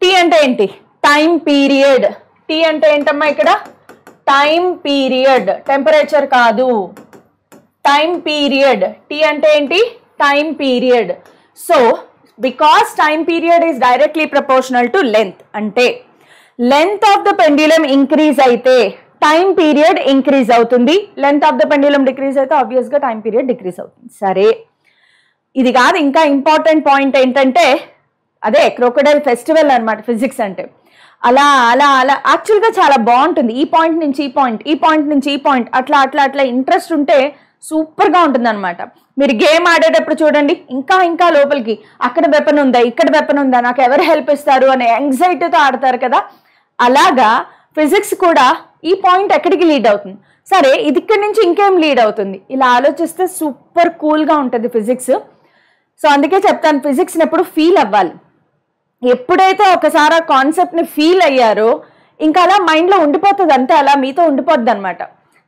T అంటే ఏంటి? Time period. T అంటే ఏంటమ్మా ఇక్కడ? టైం పీరియడ్, టెంపరేచర్ కాదు, టైం పీరియడ్. T అంటే ఏంటి? Time period. So because time period is directly proportional to length, అంటే length of the pendulum increase అయితే టైం పీరియడ్ ఇంక్రీజ్ అవుతుంది. Length of the pendulum decrease అయితే ఆబ్వియస్గా టైం పీరియడ్ డిక్రీజ్ అవుతుంది. సరే, ఇది కాదు, ఇంకా ఇంపార్టెంట్ పాయింట్ ఏంటంటే అదే క్రోకోడైల్ ఫెస్టివల్ అనమాట ఫిజిక్స్ అంటే. అలా అలా అలా యాక్చువల్గా చాలా బాగుంటుంది. ఈ పాయింట్ నుంచి ఈ పాయింట్, ఈ పాయింట్ నుంచి ఈ పాయింట్, అట్లా అట్లా అట్లా ఇంట్రెస్ట్ ఉంటే సూపర్గా ఉంటుంది అనమాట. మీరు గేమ్ ఆడేటప్పుడు చూడండి, ఇంకా ఇంకా లోపలికి అక్కడ వెపన్ ఉందా, ఇక్కడ వెపన్ ఉందా, నాకు ఎవరు హెల్ప్ ఇస్తారు అనే యాంగ్జైటీతో ఆడతారు కదా. అలాగా ఫిజిక్స్ కూడా ఈ పాయింట్ ఎక్కడికి లీడ్ అవుతుంది, సరే ఇది ఇక్కడి నుంచి ఇంకేం లీడ్ అవుతుంది, ఇలా ఆలోచిస్తే సూపర్ కూల్గా ఉంటుంది ఫిజిక్స్. సో అందుకే చెప్తాను, ఫిజిక్స్ని ఎప్పుడు ఫీల్ అవ్వాలి. ఎప్పుడైతే ఒకసారి ఆ కాన్సెప్ట్ని ఫీల్ అయ్యారో ఇంకా అలా మైండ్లో ఉండిపోతుంది, అంతే అలా మీతో ఉండిపోద్ది అనమాట.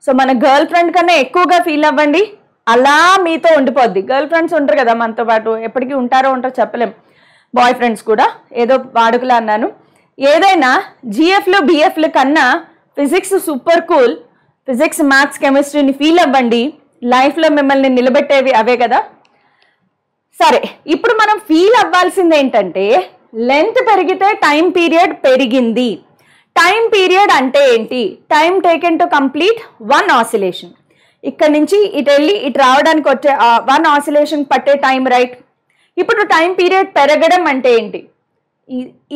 సో మన గర్ల్ ఫ్రెండ్ కన్నా ఎక్కువగా ఫీల్ అవ్వండి, అలా మీతో ఉండిపోద్ది. గర్ల్ ఫ్రెండ్స్ ఉంటారు కదా మనతో పాటు, ఎప్పటికీ ఉంటారో చెప్పలేం. బాయ్ ఫ్రెండ్స్ కూడా, ఏదో వాడుకలా అన్నాను. ఏదైనా జిఎఫ్లు బిఎఫ్లు కన్నా physics super cool. Physics, maths, కెమిస్ట్రీని ఫీల్ అవ్వండి. లైఫ్లో మిమ్మల్ని నిలబెట్టేవి అవే కదా. సరే, ఇప్పుడు మనం ఫీల్ అవ్వాల్సింది ఏంటంటే లెంత్ పెరిగితే టైం పీరియడ్ పెరిగింది. టైం పీరియడ్ అంటే ఏంటి? Time taken to complete one oscillation. ఇక్కడ నుంచి ఇటు వెళ్ళి ఇటు రావడానికి వచ్చే వన్ ఆసిలేషన్ పట్టే టైం, రైట్? ఇప్పుడు టైం పీరియడ్ పెరగడం అంటే ఏంటి?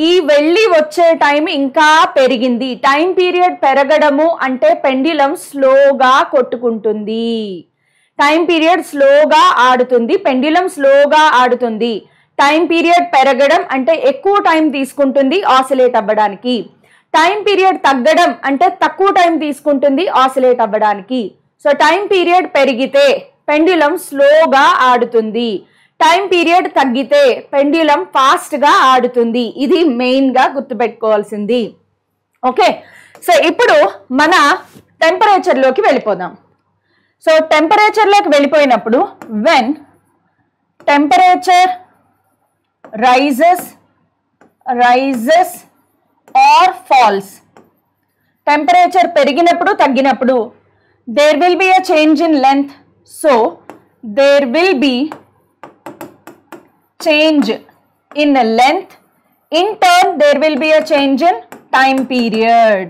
ఈ వెళ్ళి వచ్చే టైం ఇంకా పెరిగింది. టైం పీరియడ్ పెరగడము అంటే పెండ్యులం స్లోగా కొట్టుకుంటుంది. టైం పీరియడ్ స్లోగా ఆడుతుంది, పెండ్యులం స్లోగా ఆడుతుంది. టైం పీరియడ్ పెరగడం అంటే ఎక్కువ టైం తీసుకుంటుంది ఆసిలేట్ అవ్వడానికి. టైం పీరియడ్ తగ్గడం అంటే తక్కువ టైం తీసుకుంటుంది ఆసిలేట్ అవ్వడానికి. సో టైం పీరియడ్ పెరిగితే పెండ్యులం స్లోగా ఆడుతుంది, టైం పీరియడ్ తగ్గితే పెండ్యులం ఫాస్ట్గా ఆడుతుంది. ఇది మెయిన్గా గుర్తుపెట్టుకోవాల్సింది. ఓకే, సో ఇప్పుడు మన టెంపరేచర్లోకి వెళ్ళిపోదాం. సో టెంపరేచర్లోకి వెళ్ళిపోయినప్పుడు when temperature rises or falls, temperature పెరిగినప్పుడు తగ్గినప్పుడు there will be a change in length. So there will be change in length, in turn there will be a change in time period.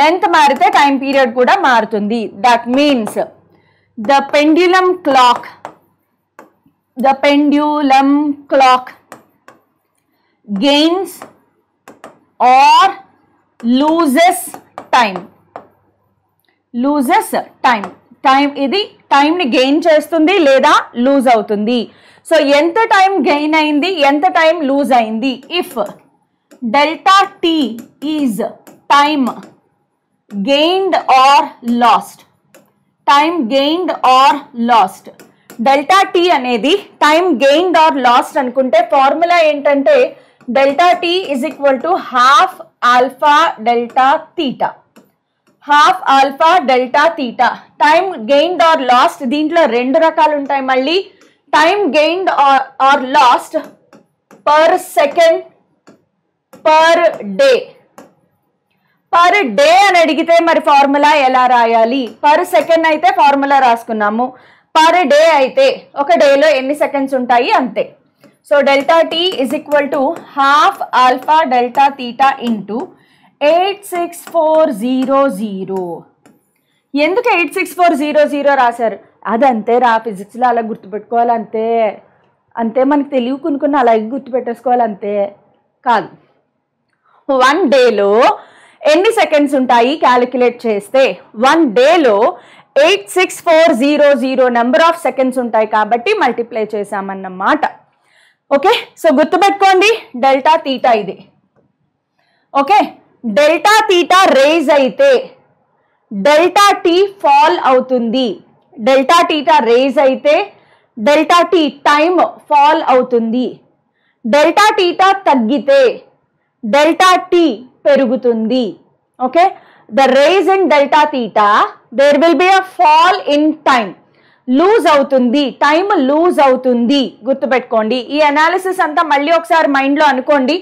length మారితే time period కూడా మారుతుంది. That means the pendulum clock gains or loses time. Time ఇది టైంని gain చేస్తుంది లేదా loose అవుతుంది. So ఎంత time gain అయింది, ఎంత టైం లూజ్ అయింది? If delta t is time gained or lost, delta t అనేది టైం గెయిన్డ్ ఆర్ లాస్ట్ అనుకుంటే ఫార్ములా ఏంటంటే delta t is equal to half alpha delta theta. Time gained or lost, దీంట్లో రెండు రకాలు ఉంటాయి మళ్ళీ. Time gained or lost per second, per day. Per day అని అడిగితే మరి ఫార్ములా ఎలా రాయాలి? పర్ సెకండ్ అయితే ఫార్ములా రాసుకున్నాము, పర్ డే అయితే ఒక డేలో ఎన్ని సెకండ్స్ ఉంటాయి అంతే. So delta t is equal to half alpha delta theta into 86400. ఎందుకు 86400 రాశారు? అదంతే రా, ఫిజిక్స్లో అలా గుర్తుపెట్టుకోవాలి అంతే. మనకు తెలియకునుకున్న అలాగే గుర్తుపెట్టేసుకోవాలి అంతే. కాదు, వన్ డేలో ఎన్ని సెకండ్స్ ఉంటాయి క్యాలిక్యులేట్ చేస్తే వన్ డేలో 86400 నెంబర్ ఆఫ్ సెకండ్స్ ఉంటాయి కాబట్టి మల్టిప్లై చేసామన్నమాట. ఓకే, సో గుర్తుపెట్టుకోండి డెల్టా తీటా ఇది. ఓకే, డెల్టా తీటా రేజ్ అయితే డెల్టా టీ ఫాల్ అవుతుంది. డెల్టా తీటా రేజ్ అయితే డెల్టా టీ టైం ఫాల్ అవుతుంది. డెల్టా తీటా తగ్గితే డెల్టా టీ పెరుగుతుంది. Okay, the raise in delta theta, there will be a fall in time. Lose అవుతుంది, time lose అవుతుంది. గుర్తుపెట్టుకోండి. ఈ అనాలిసిస్ అంతా మళ్ళీ ఒకసారి మైండ్లో అనుకోండి,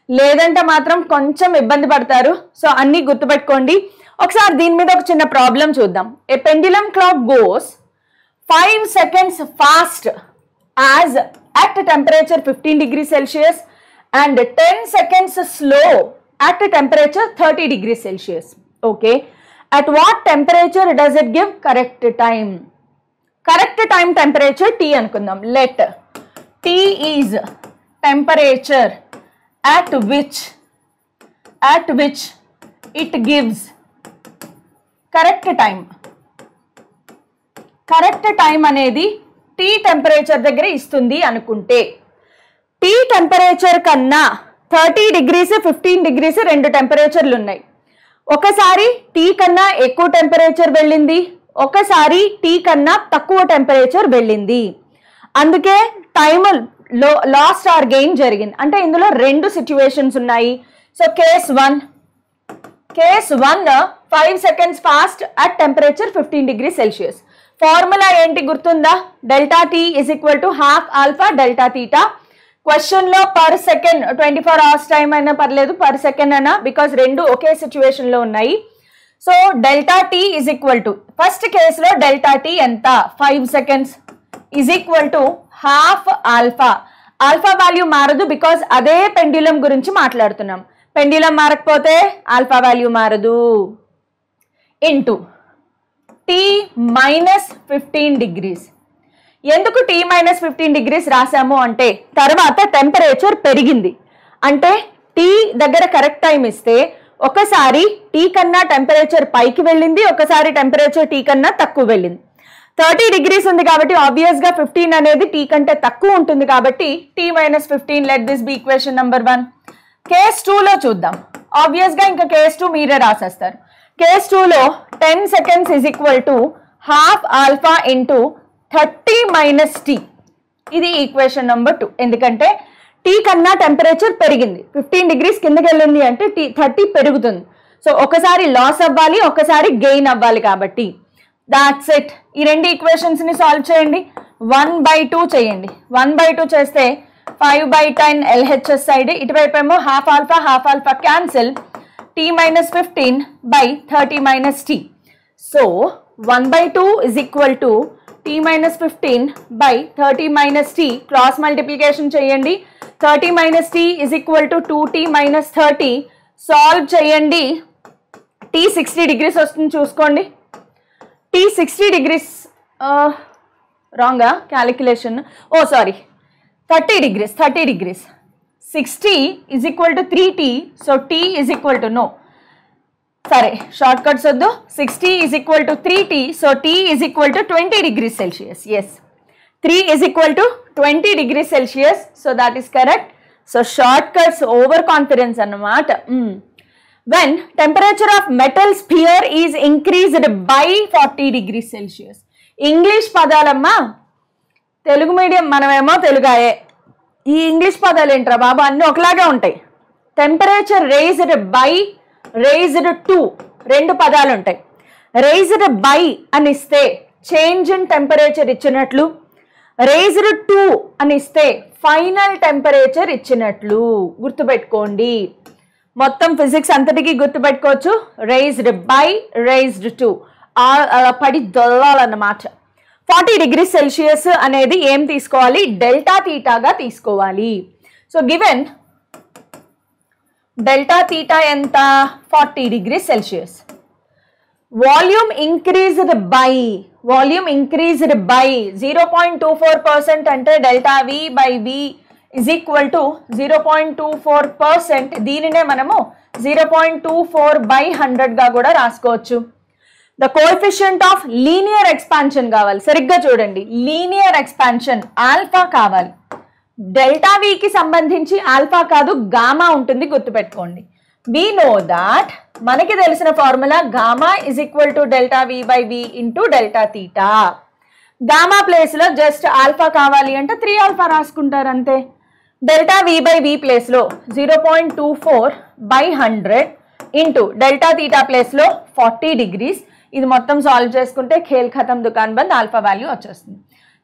లేదంటే మాత్రం కొంచెం ఇబ్బంది పడతారు. సో అన్నీ గుర్తుపెట్టుకోండి. ఒకసారి దీని మీద ఒక చిన్న ప్రాబ్లం చూద్దాం. A pendulum clock goes 5 seconds fast as at temperature 15 degrees Celsius and 10 seconds slow at temperature 30 degrees Celsius. Okay, at what temperature does it give correct time? Correct time temperature T అనుకుందాం. Let T is temperature at which it gives correct time. Correct time అనేది T temperature దగ్గర ఇస్తుంది అనుకుంటే, T temperature కన్నా 30 degrees 15 degrees రెండు టెంపరేచర్లు ఉన్నాయి. ఒకసారి T కన్నా ఎక్కువ టెంపరేచర్ వెళ్ళింది, ఒకసారి T కన్నా తక్కువ టెంపరేచర్ వెళ్ళింది. అందుకే టైమ్ లాస్ట్ ఆర్ గెయిన్ జరిగింది. అంటే ఇందులో రెండు సిచ్యువేషన్స్ ఉన్నాయి. So case 1 5 seconds fast at temperature 15 degrees Celsius. Formula ఏంటి గుర్తుందా? Delta T is equal to half alpha delta theta. Question లో పర్ సెకండ్ 24 hours టైం అయినా పర్లేదు, పర్ సెకండ్ అయినా, బికాస్ రెండు ఒకే సిచ్యువేషన్ లో ఉన్నాయి. So delta t is equal to, first కేసులో డెల్టా టీ ఎంత 5 seconds is equal to half alpha. Alpha value మారదు బికాస్ అదే పెండ్యులం గురించి మాట్లాడుతున్నాం. పెండ్యులం మారకపోతే ఆల్ఫా వాల్యూ మారదు. Into t minus 15 degrees. ఎందుకు టీ మైనస్ 15 degrees రాసాము అంటే తర్వాత టెంపరేచర్ పెరిగింది అంటే టీ దగ్గర కరెక్ట్ టైం ఇస్తే ఒకసారి టీ కన్నా టెంపరేచర్ పైకి వెళ్ళింది, ఒకసారి టెంపరేచర్ టీ కన్నా తక్కువ వెళ్ళింది. 30 degrees ఉంది కాబట్టి ఆబ్వియస్ గా 15 అనేది టీ కంటే తక్కువ ఉంటుంది కాబట్టి t minus 15. Let this be equation number 1. Case 2 లో చూద్దాం. ఆబ్వియస్ గా ఇంకా కేస్ 2 మీరే రాసేస్తారు. కేస్ 2 లో 10 seconds is equal to half alpha into 30 minus t. ఇది ఈక్వేషన్ నెంబర్ 2. ఎందుకంటే టీ కన్నా టెంపరేచర్ పెరిగింది, 15 degrees కిందకి వెళ్ళింది అంటే టీ 30 పెరుగుతుంది. సో ఒకసారి లాస్ అవ్వాలి, ఒకసారి గెయిన్ అవ్వాలి కాబట్టి దాట్స్ ఇట్. ఈ రెండు ఈక్వేషన్స్ ని సాల్వ్ చేయండి. 1/2 చేయండి. 1/2 చేస్తే 5/10 LHS సైడ్, ఇటువైపు ఏమో half alpha cancel, T minus 15 by 30 minus T. So 1/2 is equal to T minus 15 by 30 minus T. Cross multiplication చేయండి. 30 minus T is equal to 2t minus 30. Solve చేయండి. T 60 degrees వస్తుంది చూసుకోండి. T 60 degrees రాంగా calculation, oh sorry 30 degrees. 60 is equal to 3t. So tea is equal to no, సరే short cuts వద్దు. 60 is equal to 3t. So tea is equal to 20 degrees Celsius. Yes, 3 is equal to 20 degrees Celsius. So that is correct. So shortcuts overconfidence అన్నమాట. When temperature of metal sphere is increased by 40 degrees Celsius. English పదాలమ్మా, Telugu medium మనమేమో తెలుగాయే. ఈ English పదాలు ఏంట్రా బాబా, అన్నీ ఒకలాగే ఉంటాయి. Temperature raised by, raised to, రెండు పదాలు ఉంటాయి. రేజ్డ్ బై అని ఇస్తే చేంజ్ ఇన్ టెంపరేచర్ ఇచ్చినట్లు, రేజ్డ్ టు అని ఇస్తే ఫైనల్ టెంపరేచర్ ఇచ్చినట్లు. గుర్తుపెట్టుకోండి, మొత్తం ఫిజిక్స్ అంతటికీ గుర్తుపెట్టుకోవచ్చు. రేజ్డ్ బై, రేజ్డ్ టు, అలా పడి దొల్లాలన్నమాట. 40 degrees Celsius అనేది ఏం తీసుకోవాలి, డెల్టా తీటాగా తీసుకోవాలి. సో గివెన్ డెల్టా తీటా ఎంత 40 degrees Celsius. Volume increased by, volume increased by 0.24% అంటే delta v by v is equal to 0.24%. దీనినే మనము 0.24/100 గా కూడా రాసుకోవచ్చు. The coefficient of linear expansion కావాలి. సరిగ్గా చూడండి, లీనియర్ ఎక్స్పాన్షన్ ఆల్ఫా కావాలి. డెల్టా వికి సంబంధించి ఆల్ఫా కాదు గామా ఉంటుంది, గుర్తుపెట్టుకోండి. వి నో దాట్, మనకి తెలిసిన formula gamma is equal to delta v by v into delta theta. Gamma place లో జస్ట్ ఆల్ఫా కావాలి అంటే 3 ఆల్ఫా రాసుకుంటారు అంతే. Delta v by v place లో 0.24/100 ఇంటూ డెల్టా తీటా ప్లేస్ లో 40 degrees. ఇది మొత్తం సాల్వ్ చేసుకుంటే ఖేల్ ఖతం దుకాన్ బంద్, ఆల్ఫా వాల్యూ వచ్చేస్తుంది.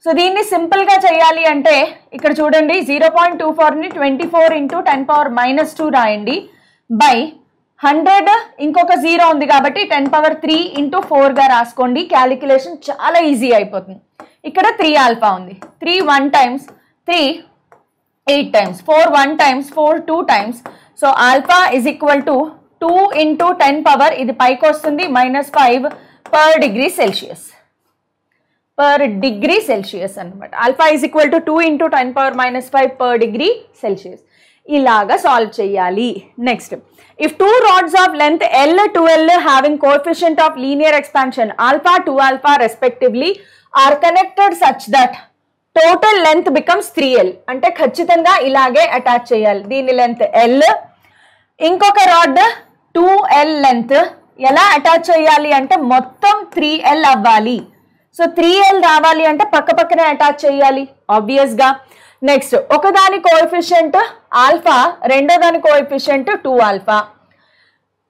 సో దీన్ని సింపుల్ గా చేయాలి అంటే ఇక్కడ చూడండి, 0.24ని 24 ఇంటూ 10⁻⁻2 రాయండి బై 100, ఇంకొక 0 ఉంది కాబట్టి 10⁻3 ఇంటూ 4 గా రాసుకోండి. క్యాలిక్యులేషన్ చాలా ఈజీ అయిపోతుంది. ఇక్కడ 3 ఆల్ఫా ఉంది, 3 1 times, 3 8 times, 4 1 times, 4 2 times. So alpha is equal to 2 into 10 power, ఇది పైకి వస్తుంది -5 per degree Celsius. per degree Celsius అన్నమాట. Alpha is equal to 2 into 10⁻⁻5 per degree Celsius. ఇలాగా సాల్వ్ చేయాలి. Next, if two rods of length L to L having coefficient of linear expansion alpha 2 alpha respectively are connected such that total length becomes 3L. అంటే ఖచ్చితంగా ఇలాగే attach చేయాలి. దీని length L, ఇంకొక rod 2L length. ఎలా attach చేయాలి అంటే మొత్తం 3L అవ్వాలి. సో 3L రావాలి అంటే పక్క పక్కనే అటాచ్ చేయాలి ఆబ్వియస్ గా. నెక్స్ట్, ఒకదాని కోఎఫిషియంట్ ఆల్ఫా, రెండో దాని కోఎఫిషియంట్ 2 ఆల్ఫా.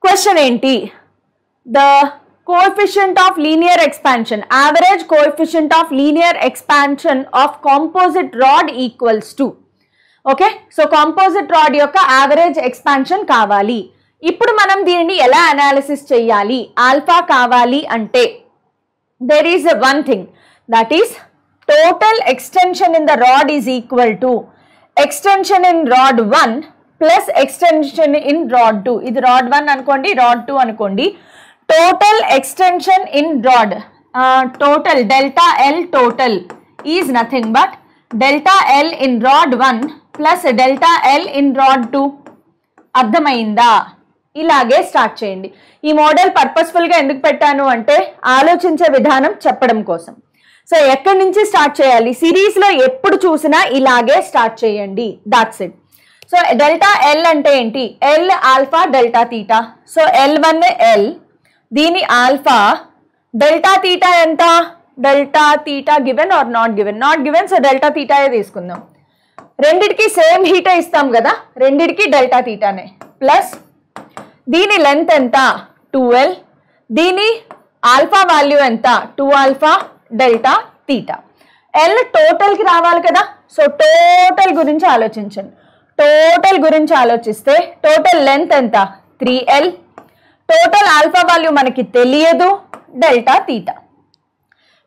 క్వశ్చన్ ఏంటి? The coefficient of linear expansion, average coefficient of linear expansion of composite rod equals to. Okay, so composite rod యొక్క యావరేజ్ ఎక్స్పాన్షన్ కావాలి. ఇప్పుడు మనం దీనిని ఎలా అనాలిసిస్ చేయాలి? ఆల్ఫా కావాలి అంటే there is one thing, that is total extension in the rod is equal to extension in rod 1 plus extension in rod 2. ఇది rod 1 అనుకోండి, rod 2 అనుకోండి. Total extension in rod total delta L total is nothing but delta L in rod 1 plus delta L in rod 2. అర్థమైందా? ఇలాగే start చేయండి. ఈ model పర్పస్ఫుల్గా ఎందుకు పెట్టాను అంటే ఆలోచించే విధానం చెప్పడం కోసం. సో ఎక్కడి నుంచి స్టార్ట్ చేయాలి? సిరీస్లో ఎప్పుడు చూసినా ఇలాగే స్టార్ట్ చేయండి. That's it. So delta L అంటే ఏంటి? L alpha delta theta. So L1 L, దీని ఆల్ఫా, డెల్టా తీటా ఎంత? Delta theta given or not given? Not given, so delta తీటాయే తీసుకుందాం. రెండిటికి సేమ్ హీటే ఇస్తాం కదా, రెండిటికి డెల్టా తీటానే. ప్లస్ దీని లెంత్ ఎంత? 2L, దీని ఆల్ఫా వాల్యూ ఎంత? 2 ఆల్ఫా డెల్టా తీటా. ఎల్ టోటల్కి రావాలి కదా, సో టోటల్ గురించి ఆలోచించండి. టోటల్ గురించి ఆలోచిస్తే టోటల్ లెంత్ ఎంత? 3L. టోటల్ ఆల్ఫా వాల్యూ మనకి తెలియదు, డెల్టా తీటా.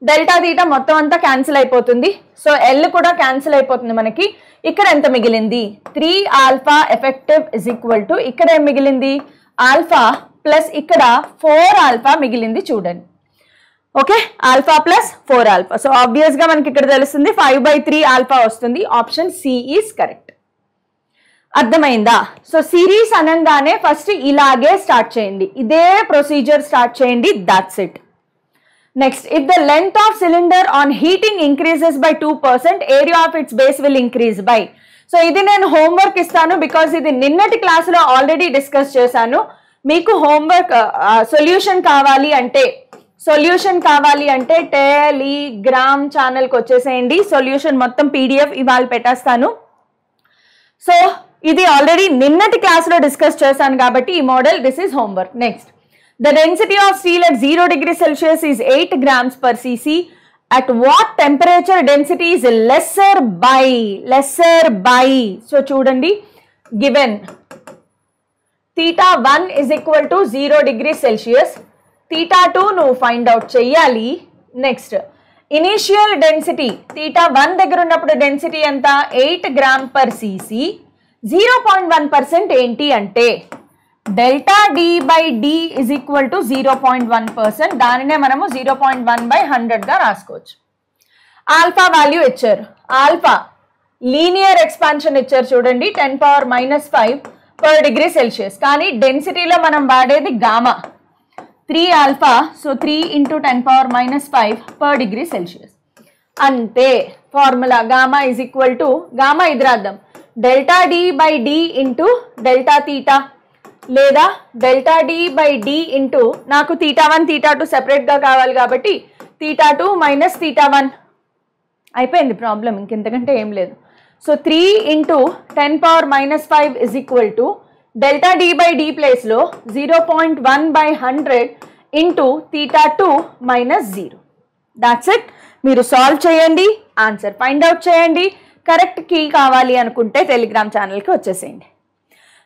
డెల్టా తీటా మొత్తం అంతా క్యాన్సిల్ అయిపోతుంది, సో ఎల్ కూడా క్యాన్సిల్ అయిపోతుంది మనకి. ఇక్కడ ఎంత మిగిలింది? 3 alpha effective is equal to, ఇక్కడ ఏం మిగిలింది? ఆల్ఫా ప్లస్ ఇక్కడ 4 ఆల్ఫా మిగిలింది చూడండి. Okay, alpha plus 4 alpha. So ఆబ్వియస్గా మనకి ఇక్కడ తెలుస్తుంది 5/3 ఆల్ఫా వస్తుంది. Option c is correct. అర్థమైందా? సో సిరీస్ అనగానే ఫస్ట్ ఇలాగే స్టార్ట్ చేయండి, ఇదే ప్రొసీజర్ స్టార్ట్ చేయండి. That's it. Next, if the length of cylinder on heating increases by 2%, area of its base will increase by. So ఇది నేను homework ఇస్తాను, because ఇది నిన్నటి క్లాసులో ఆల్రెడీ డిస్కస్ చేశాను. మీకు హోంవర్క్ సొల్యూషన్ కావాలి అంటే టెలిగ్రామ్ ఛానల్కి వచ్చేసేయండి. సొల్యూషన్ మొత్తం PDF ఇవాళ పెట్టేస్తాను. సో ఇది ఆల్రెడీ నిన్నటి క్లాసులో డిస్కస్ చేశాను కాబట్టి ఈ model, this is homework. Next, the density of steel at 0 degrees Celsius is 8 grams per cc. At what temperature density is lesser by? So చూడండి, given theta 1 is equal to 0 degrees Celsius, theta 2 నువ్వు find out చెయ్యాలి. Next, initial density theta 1 దగ్గర ఉన్నప్పుడు density ఎంత? 8 gram per cc. 0.1% ఏంటి అంటే delta D by d is equal to 0.1%. దానినే మనము 0.1/100గా రాసుకోవచ్చు. ఆల్ఫా వాల్యూ ఇచ్చారు, ఆల్ఫా లీనియర్ ఎక్స్పాన్షన్ ఇచ్చారు చూడండి, 10⁻⁻5 per degree Celsius. కానీ డెన్సిటీలో మనం వాడేది gamma, 3 alpha. So 3 × 10⁻⁻5 per degree Celsius. అంతే formula. Gamma is equal to, gamma ఇది రాద్దాం, delta D by D into delta theta, లేదా delta D by D into, నాకు తీటా 1 తీటా 2 సెపరేట్గా కావాలి కాబట్టి తీటా 2 మైనస్ తీటా 1 అయిపోయింది ప్రాబ్లం, ఇంకెంతకంటే ఏం లేదు. So 3 × 10⁻⁻5 is equal to delta D by d ప్లేస్లో 0.1/100 into theta 2 minus 0. That's it. మీరు సాల్వ్ చేయండి, ఆన్సర్ ఫైండ్ అవుట్ చేయండి. కరెక్ట్ కీ కావాలి అనుకుంటే టెలిగ్రామ్ ఛానల్కి వచ్చేసేయండి.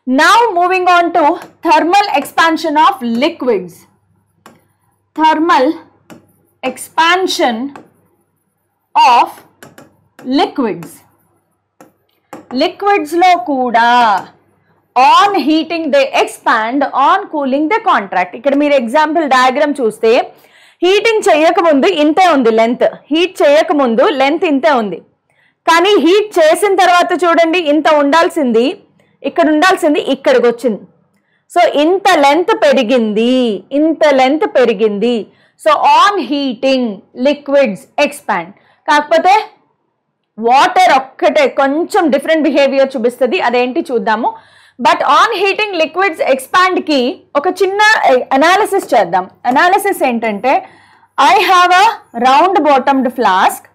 Now moving on to thermal expansion of liquids. Thermal expansion of liquids. Liquids లో కూడా on heating they expand, on cooling they contract. ఇక్కడ మీరు ఎగ్జాంపుల్ డయాగ్రామ్ చూస్తే హీటింగ్ చేయకముందు ఇంతే ఉంది లెంత్, హీట్ చేయకముందు లెంత్ ఇంతే ఉంది. కానీ హీట్ చేసిన తర్వాత చూడండి, ఇంత ఉండాల్సింది ఇక్కడ ఉండాల్సింది ఇక్కడికి వచ్చింది. సో ఇంత లెంత్ పెరిగింది. So on heating liquids expand. కాకపోతే వాటర్ ఒక్కటే కొంచెం డిఫరెంట్ బిహేవియర్ చూపిస్తుంది, అదేంటి చూద్దాము. బట్ ఆన్ హీటింగ్ లిక్విడ్స్ ఎక్స్పాండ్కి ఒక చిన్న అనాలిసిస్ చేద్దాం. అనాలిసిస్ ఏంటంటే, I have a round bottomed flask,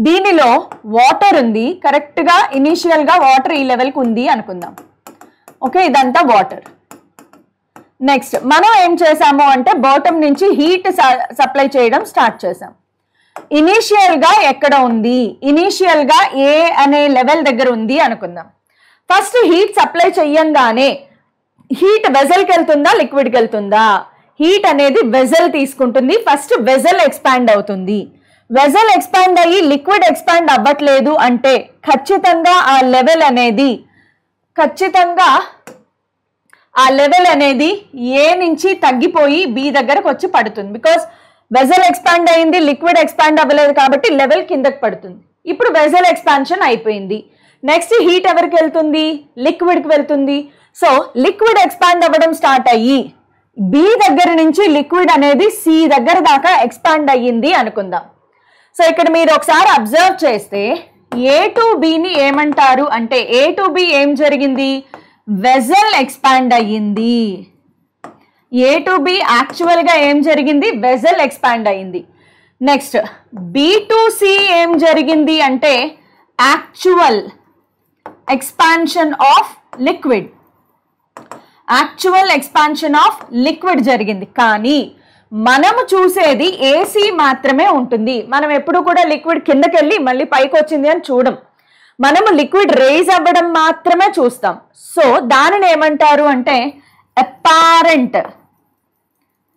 దీనిలో వాటర్ ఉంది, కరెక్ట్గా ఇనీషియల్గా వాటర్ ఈ లెవెల్కి ఉంది అనుకుందాం. ఓకే, ఇదంతా వాటర్. నెక్స్ట్ మనం ఏం చేసాము అంటే బాటమ్ నుంచి హీట్ సప్లై చేయడం స్టార్ట్ చేసాం. ఇనీషియల్గా ఎక్కడ ఉంది? ఇనీషియల్గా ఏ అనే లెవెల్ దగ్గర ఉంది అనుకుందాం. ఫస్ట్ హీట్ సప్లై చెయ్యంగానే హీట్ వెజల్కి వెళ్తుందా లిక్విడ్కి వెళ్తుందా? హీట్ అనేది వెజల్ తీసుకుంటుంది, ఫస్ట్ వెజల్ ఎక్స్పాండ్ అవుతుంది. వెజల్ ఎక్స్పాండ్ అయ్యి లిక్విడ్ ఎక్స్పాండ్ అవ్వట్లేదు అంటే ఖచ్చితంగా ఆ లెవెల్ అనేది ఏ నుంచి తగ్గిపోయి బి దగ్గరకు వచ్చి పడుతుంది. బికాస్ వెజల్ ఎక్స్పాండ్ అయింది, లిక్విడ్ ఎక్స్పాండ్ అవ్వలేదు కాబట్టి లెవెల్ కిందకి పడుతుంది. ఇప్పుడు వెజల్ ఎక్స్పాన్షన్ అయిపోయింది. నెక్స్ట్ హీట్ ఎవరికి వెళ్తుంది? లిక్విడ్కి వెళ్తుంది. సో లిక్విడ్ ఎక్స్పాండ్ అవ్వడం స్టార్ట్ అయ్యి బి దగ్గర నుంచి లిక్విడ్ అనేది సి దగ్గర దాకా ఎక్స్పాండ్ అయ్యింది అనుకుందాం. సో ఇక్కడ మీరు ఒకసారి అబ్జర్వ్ చేస్తే ఏ టు బిని ఏమంటారు అంటే ఏ టు బి ఏం జరిగింది? వెజల్ ఎక్స్పాండ్ అయ్యింది. ఏ టు బి యాక్చువల్గా ఏం జరిగింది? వెజల్ ఎక్స్పాండ్ అయ్యింది. నెక్స్ట్ బి టు సి ఏం జరిగింది అంటే actual expansion of liquid. Actual expansion of liquid జరిగింది. కానీ మనము చూసేది ఏసీ మాత్రమే ఉంటుంది. మనం ఎప్పుడు కూడా లిక్విడ్ కిందకి వెళ్ళి మళ్ళీ పైకి వచ్చింది అని చూడం. మనము లిక్విడ్ రైజ్ అవ్వడం మాత్రమే చూస్తాం. సో దానిని ఏమంటారు అంటే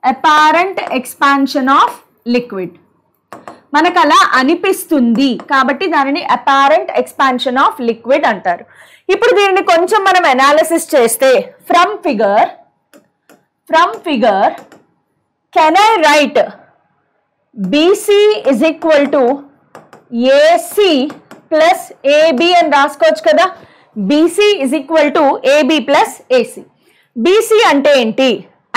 అపారెంట్ ఎక్స్పాన్షన్ ఆఫ్ లిక్విడ్. మనకు అలా అనిపిస్తుంది కాబట్టి దానిని అపారెంట్ ఎక్స్పాన్షన్ ఆఫ్ లిక్విడ్ అంటారు. ఇప్పుడు దీనిని కొంచెం మనం అనాలిసిస్ చేస్తే from figure can I write BC is equal to AC plus AB అని రాసుకోవచ్చు కదా. BC is equal to AB plus AC. BC అంటే ఏంటి?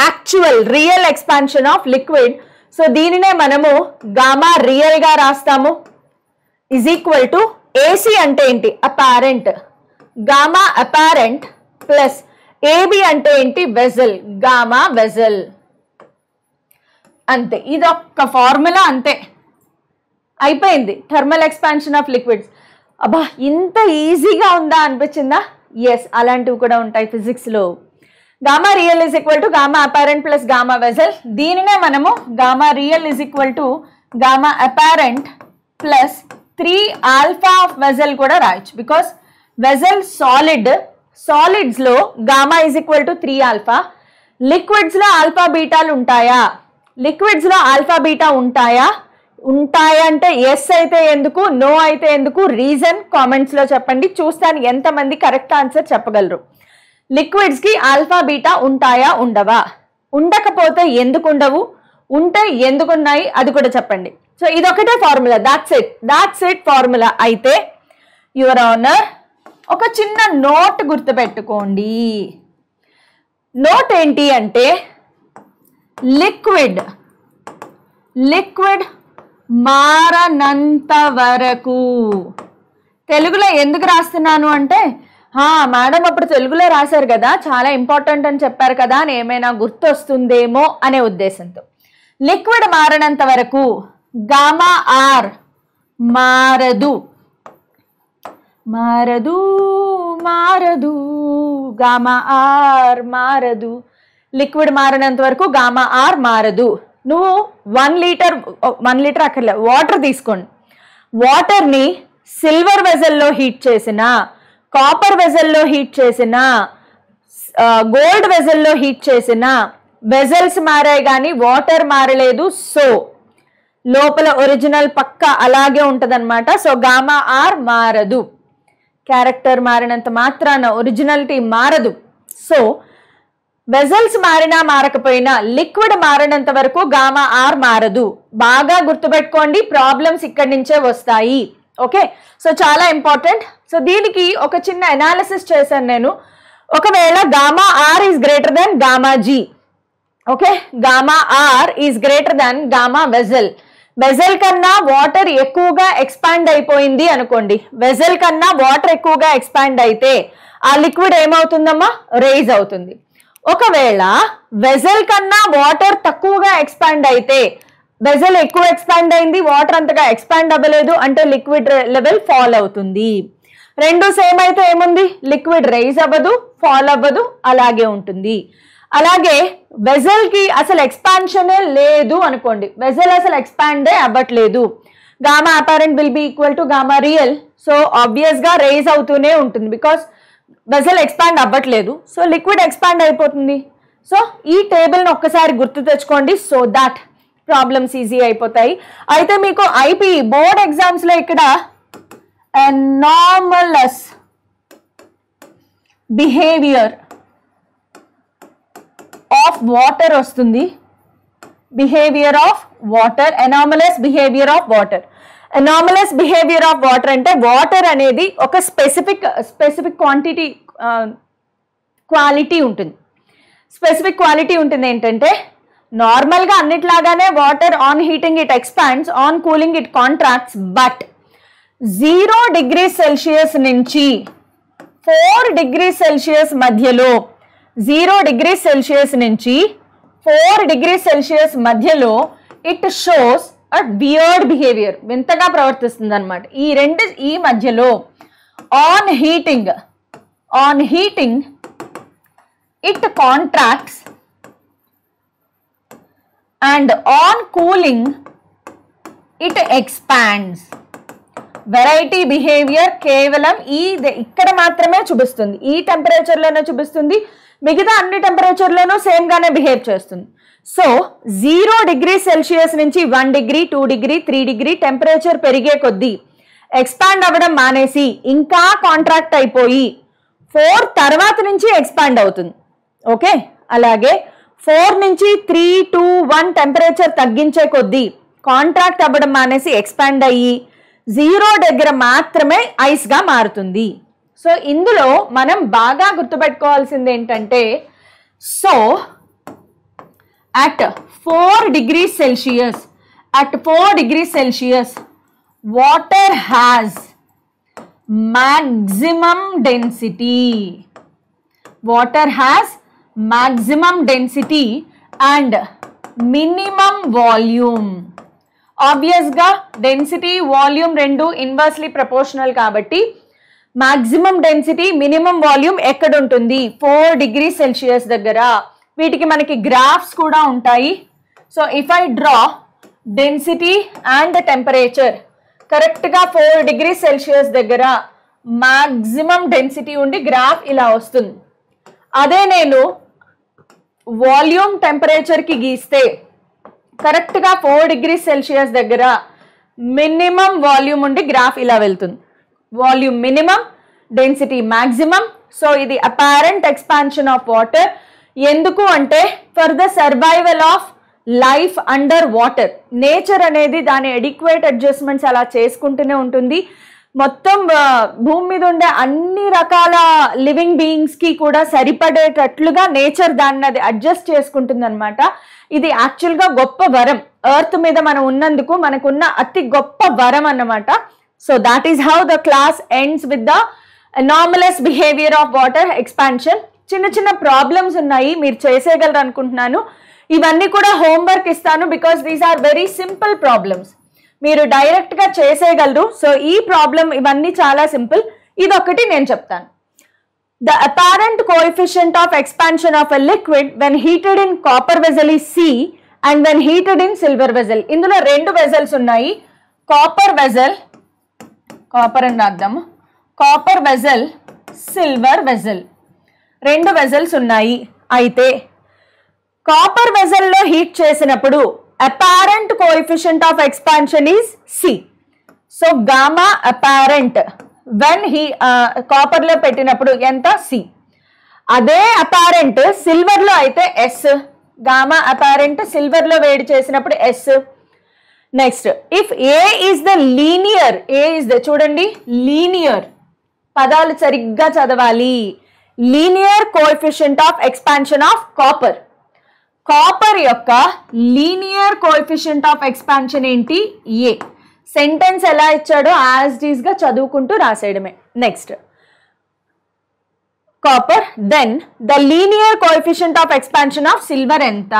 Actual real expansion of liquid. So దీనినే మనము గామా రియల్ గా రాస్తాము. ఇజ్ ఈక్వల్ టు ఏసీ అంటే ఏంటి? Apparent. Gamma apparent plus AB అంటే ఏంటి? వెజల్. Gamma vessel. అంతే, ఇదొక్క ఫార్ములా, అంతే అయిపోయింది థర్మల్ ఎక్స్పాన్షన్ ఆఫ్ లిక్విడ్స్. అబ్బా ఇంత ఈజీగా ఉందా అనిపించిందా? ఎస్, అలాంటివి కూడా ఉంటాయి ఫిజిక్స్లో. Gamma real is equal to gamma apparent plus gamma vessel. దీనినే మనము gamma real is equal to gamma apparent plus 3 alpha of vessel కూడా రాయొచ్చు. బికాస్ వెజల్ సాలిడ్స్లో gamma is equal to 3 alpha. లిక్విడ్స్లో ఆల్ఫా బీటాలు ఉంటాయా? లిక్విడ్స్లో ఆల్ఫా బీటా ఉంటాయా అంటే ఎస్ అయితే ఎందుకు, నో అయితే ఎందుకు? రీజన్ కామెంట్స్లో చెప్పండి. చూస్తాను ఎంతమంది కరెక్ట్ ఆన్సర్ చెప్పగలరు. లిక్విడ్స్కి ఆల్ఫా బీటా ఉంటాయా ఉండవా? ఉండకపోతే ఎందుకు ఉండవు, ఉంటే ఎందుకున్నాయి అది కూడా చెప్పండి. సో ఇదొకటే ఫార్ములా, దాట్స్ ఇట్ ఫార్ములా. అయితే యువర్ ఆనర్ ఒక చిన్న నోట్ గుర్తుపెట్టుకోండి. నోట్ ఏంటి అంటే లిక్విడ్ మారనంత వరకు. తెలుగులో ఎందుకు రాస్తున్నాను అంటే మేడం అప్పుడు తెలుగులో రాశారు కదా, చాలా ఇంపార్టెంట్ అని చెప్పారు కదా అని ఏమైనా గుర్తొస్తుందేమో అనే ఉద్దేశంతో. లిక్విడ్ మారనంత వరకు గామా ఆర్ మారదు. గామా ఆర్ మారదు. లిక్విడ్ మారనంత వరకు గామా ఆర్ మారదు. నువ్వు 1 లీటర్ అక్కర్లే, వాటర్ తీసుకోండి. వాటర్ని సిల్వర్ వెజల్లో హీట్ చేసిన, కాపర్ వెజల్లో హీట్ చేసిన, గోల్డ్ వెజల్లో హీట్ చేసిన, వెజల్స్ మారాయి కానీ వాటర్ మారలేదు. సో లోపల ఒరిజినల్ పక్క అలాగే ఉంటదన్నమాట. సో గామా ఆర్ మారదు. క్యారెక్టర్ మారినంత మాత్రాన ఒరిజినాలిటీ మారదు. సో వెజల్స్ మారినా మారకపోయినా లిక్విడ్ మారినంత వరకు గామా ఆర్ మారదు. బాగా గుర్తుపెట్టుకోండి, ప్రాబ్లమ్స్ ఇక్కడి నుంచే వస్తాయి. ఓకే, సో చాలా ఇంపార్టెంట్. సో దీనికి ఒక చిన్న అనాలిసిస్ చేశాను నేను. ఒకవేళ gamma r is greater than gamma g, okay, gamma r is greater than gamma vessel. Vessel కన్నా వాటర్ ఎక్కువగా ఎక్స్పాండ్ అయిపోయింది అనుకోండి. వెజల్ కన్నా వాటర్ ఎక్కువగా ఎక్స్పాండ్ అయితే ఆ లిక్విడ్ ఏమవుతుందమ్మా? రైజ్ అవుతుంది. ఒకవేళ వెజల్ కన్నా వాటర్ తక్కువగా ఎక్స్పాండ్ అయితే, వెజల్ ఎక్కువ ఎక్స్పాండ్ అయింది, వాటర్ అంతగా ఎక్స్పాండ్ అవ్వలేదు అంటే లిక్విడ్ లెవెల్ ఫాల్ అవుతుంది. రెండు సేమ్ అయితే ఏముంది? లిక్విడ్ రైజ్ అవ్వదు, ఫాల్ అవ్వదు, అలాగే ఉంటుంది. అలాగే వెజల్ కి అసలు ఎక్స్పాన్షనే లేదు అనుకోండి, వెజల్ అసలు ఎక్స్పాండే అవ్వట్లేదు, gamma apparent will be equal to gamma real. So obvious గా రైజ్ అవుతూనే ఉంటుంది. బికాస్ వెసల్ ఎక్స్పాండ్ అవ్వట్లేదు, సో లిక్విడ్ ఎక్స్పాండ్ అయిపోతుంది. సో ఈ టేబుల్ని ఒక్కసారి గుర్తు తెచ్చుకోండి, సో దాట్ ప్రాబ్లమ్స్ ఈజీ అయిపోతాయి. అయితే మీకు ఐపీ బోర్డ్ ఎగ్జామ్స్లో ఇక్కడ అనామలస్ బిహేవియర్ ఆఫ్ వాటర్ వస్తుంది. Behaviour of water, anomalous behaviour of water. Anomalous behaviour of water అంటే వాటర్ అనేది ఒక స్పెసిఫిక్ క్వాలిటీ ఉంటుంది. స్పెసిఫిక్ క్వాలిటీ ఉంటుంది ఏంటంటే, నార్మల్గా అన్నిట్లాగానే water on heating it expands, on cooling it contracts, but 0 degree Celsius నుంచి 4 డిగ్రీ సెల్సియస్ మధ్యలో, 0 డిగ్రీ సెల్సియస్ నుంచి 4 డిగ్రీ సెల్సియస్ మధ్యలో it shows a weird behaviour, వింతగా ప్రవర్తిస్తుంది అనమాట. ఈ మధ్యలో on heating it contracts and on cooling it expands. Variety behaviour కేవలం ఇక్కడ మాత్రమే చూపిస్తుంది, ఈ టెంపరేచర్లోనే చూపిస్తుంది, మిగతా అన్ని టెంపరేచర్లోనూ సేమ్ గానే బిహేవ్ చేస్తుంది. సో 0 డిగ్రీ సెల్సియస్ నుంచి 1 డిగ్రీ 2 డిగ్రీ 3 డిగ్రీ టెంపరేచర్ పెరిగే కొద్దీ ఎక్స్పాండ్ అవ్వడం మానేసి ఇంకా కాంట్రాక్ట్ అయిపోయి 4 తర్వాత నుంచి ఎక్స్పాండ్ అవుతుంది. ఓకే, అలాగే 4 నుంచి 3, 2, 1 టెంపరేచర్ తగ్గించే కొద్దీ కాంట్రాక్ట్ అవ్వడం మానేసి ఎక్స్పాండ్ అయ్యి 0 దగ్గర మాత్రమే ఐస్గా మారుతుంది. సో ఇందులో మనం బాగా గుర్తుపెట్టుకోవాల్సింది ఏంటంటే, so at 4 degrees Celsius water has maximum density. Water has maximum density and minimum volume. Obvious గా density volume రెండు inversely proportional కాబట్టి maximum density minimum volume ఎక్కడ ఉంటుంది? 4 degrees Celsius దగ్గర. వీటికి మనకి గ్రాఫ్స్ కూడా ఉంటాయి. So if I draw density and temperature, కరెక్ట్గా 4 డిగ్రీ సెల్సియస్ దగ్గర మ్యాక్సిమం డెన్సిటీ ఉండి గ్రాఫ్ ఇలా వస్తుంది. అదే నేను వాల్యూమ్ టెంపరేచర్కి గీస్తే కరెక్ట్గా 4 డిగ్రీ సెల్సియస్ దగ్గర మినిమం వాల్యూమ్ ఉండి గ్రాఫ్ ఇలా వెళ్తుంది. Volume minimum, density maximum. So ఇది అపారెంట్ ఎక్స్పాన్షన్ ఆఫ్ వాటర్. ఎందుకు అంటే for the survival of life under water. Nature అనేది దాని అడిక్వేట్ అడ్జస్ట్మెంట్స్ అలా చేసుకుంటూనే ఉంటుంది. మొత్తం భూమి మీద ఉండే అన్ని రకాల లివింగ్ బీయింగ్స్కి కూడా సరిపడేటట్లుగా నేచర్ దాన్ని అది అడ్జస్ట్ చేసుకుంటుంది అనమాట. ఇది యాక్చువల్గా గొప్ప వరం, ఎర్త్ మీద మనం ఉన్నందుకు మనకున్న అతి గొప్ప వరం అన్నమాట. So that is how the class ends with the anomalous behaviour of water expansion. చిన్న చిన్న ప్రాబ్లమ్స్ ఉన్నాయి, మీరు చేసేయగలరు అనుకుంటున్నాను. ఇవన్నీ కూడా హోంవర్క్ ఇస్తాను, because these are very simple problems, మీరు డైరెక్ట్గా చేసేయగలరు. సో ఈ ప్రాబ్లం ఇవన్నీ చాలా సింపుల్. ఇదొకటి నేను చెప్తాను. The apparent coefficient of expansion of a liquid when heated in copper vessel is C and when heated in silver vessel. ఇందులో 2 వెజల్స్ ఉన్నాయి, కాపర్ వెజల్, కాపర్ అని రాద్దాము, copper vessel, silver vessel, 2 vessels ఉన్నాయి. అయితే copper వెజల్లో heat చేసినప్పుడు apparent coefficient of expansion is C. So gamma apparent when కాపర్లో పెట్టినప్పుడు ఎంత? C. అదే అపారెంట్ సిల్వర్లో అయితే S. గామా అపారెంట్ సిల్వర్లో వేడి చేసినప్పుడు S. Next if A is the linear, A is the, చూడండి లీనియర్, పదాలు సరిగ్గా చదవాలి. Linear coefficient of expansion of copper. Copper యొక్క లీనియర్ కోఎఫిషియంట్ ఆఫ్ ఎక్స్పాన్షన్ ఏంటి? A. సెంటెన్స్ ఎలా ఇచ్చాడో యాజ్ ఇట్ ఈస్ గా చదువుకుంటూ రాసేయడమే. Next copper, then the linear coefficient of expansion of silver ఎంత?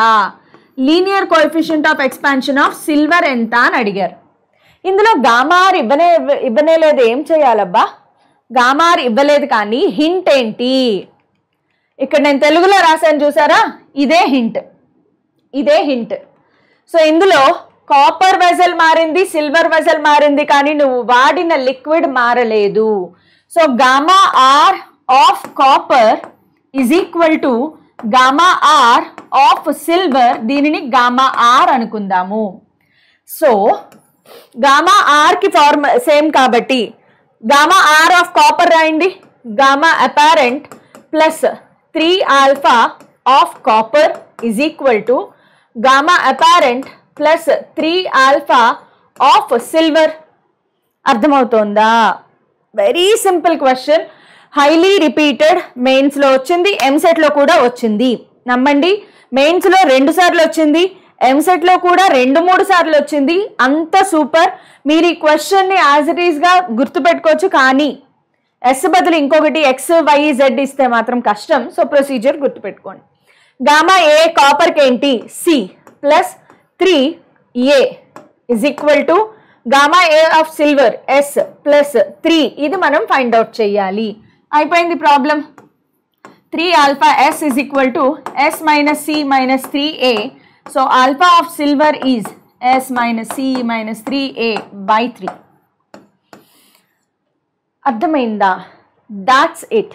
Linear coefficient of expansion of silver ఎంత అని అడిగారు. ఇందులో గామార్ ఇవ్వనే లేదు, ఏం చేయాలబ్బా? గామార్ ఇవ్వలేదు, కానీ హింట్ ఏంటి? ఇక్కడ నేను తెలుగులో రాశాను చూసారా, ఇదే హింట్, ఇదే హింట్. సో ఇందులో కాపర్ వెజల్ మారింది, సిల్వర్ వెజల్ మారింది, కానీ నువ్వు వాడిన లిక్విడ్ మారలేదు. So gamma R of copper is equal to gamma R of silver, దీనిని గామా ఆర్ అనుకుందాము. సో గామా ఆర్కి ఫార్మ్ సేమ్ కాబట్టి గామా ఆర్ ఆఫ్ కాపర్ రాయండి. Gamma apparent plus 3 alpha of copper is equal to gamma apparent plus 3 alpha of silver. అర్థమవుతోందా? Very simple question, highly repeated. మెయిన్స్లో వచ్చింది, ఎంసెట్లో కూడా వచ్చింది. నమ్మండి, మెయిన్స్లో 2 సార్లు వచ్చింది, ఎంసెట్లో కూడా 2-3 సార్లు వచ్చింది. అంత సూపర్. మీరు ఈ క్వశ్చన్ని యాజ్ ఇట్ ఈస్గా గుర్తుపెట్టుకోవచ్చు, కానీ ఎస్ బదులు ఇంకొకటి ఎక్స్ వై జెడ్ ఇస్తే మాత్రం కష్టం. సో ప్రొసీజర్ గుర్తుపెట్టుకోండి. గామా ఏ కాపర్కి ఏంటి? C plus 3A is equal to gamma a of silver s plus 3. ఇది మనం ఫైండ్ అవుట్ చేయాలి. అయిపోయింది ప్రాబ్లం. 3 alpha s is equal to s minus c minus 3A. So alpha of silver is s minus c minus 3A by 3. అర్థమైందా? That's it.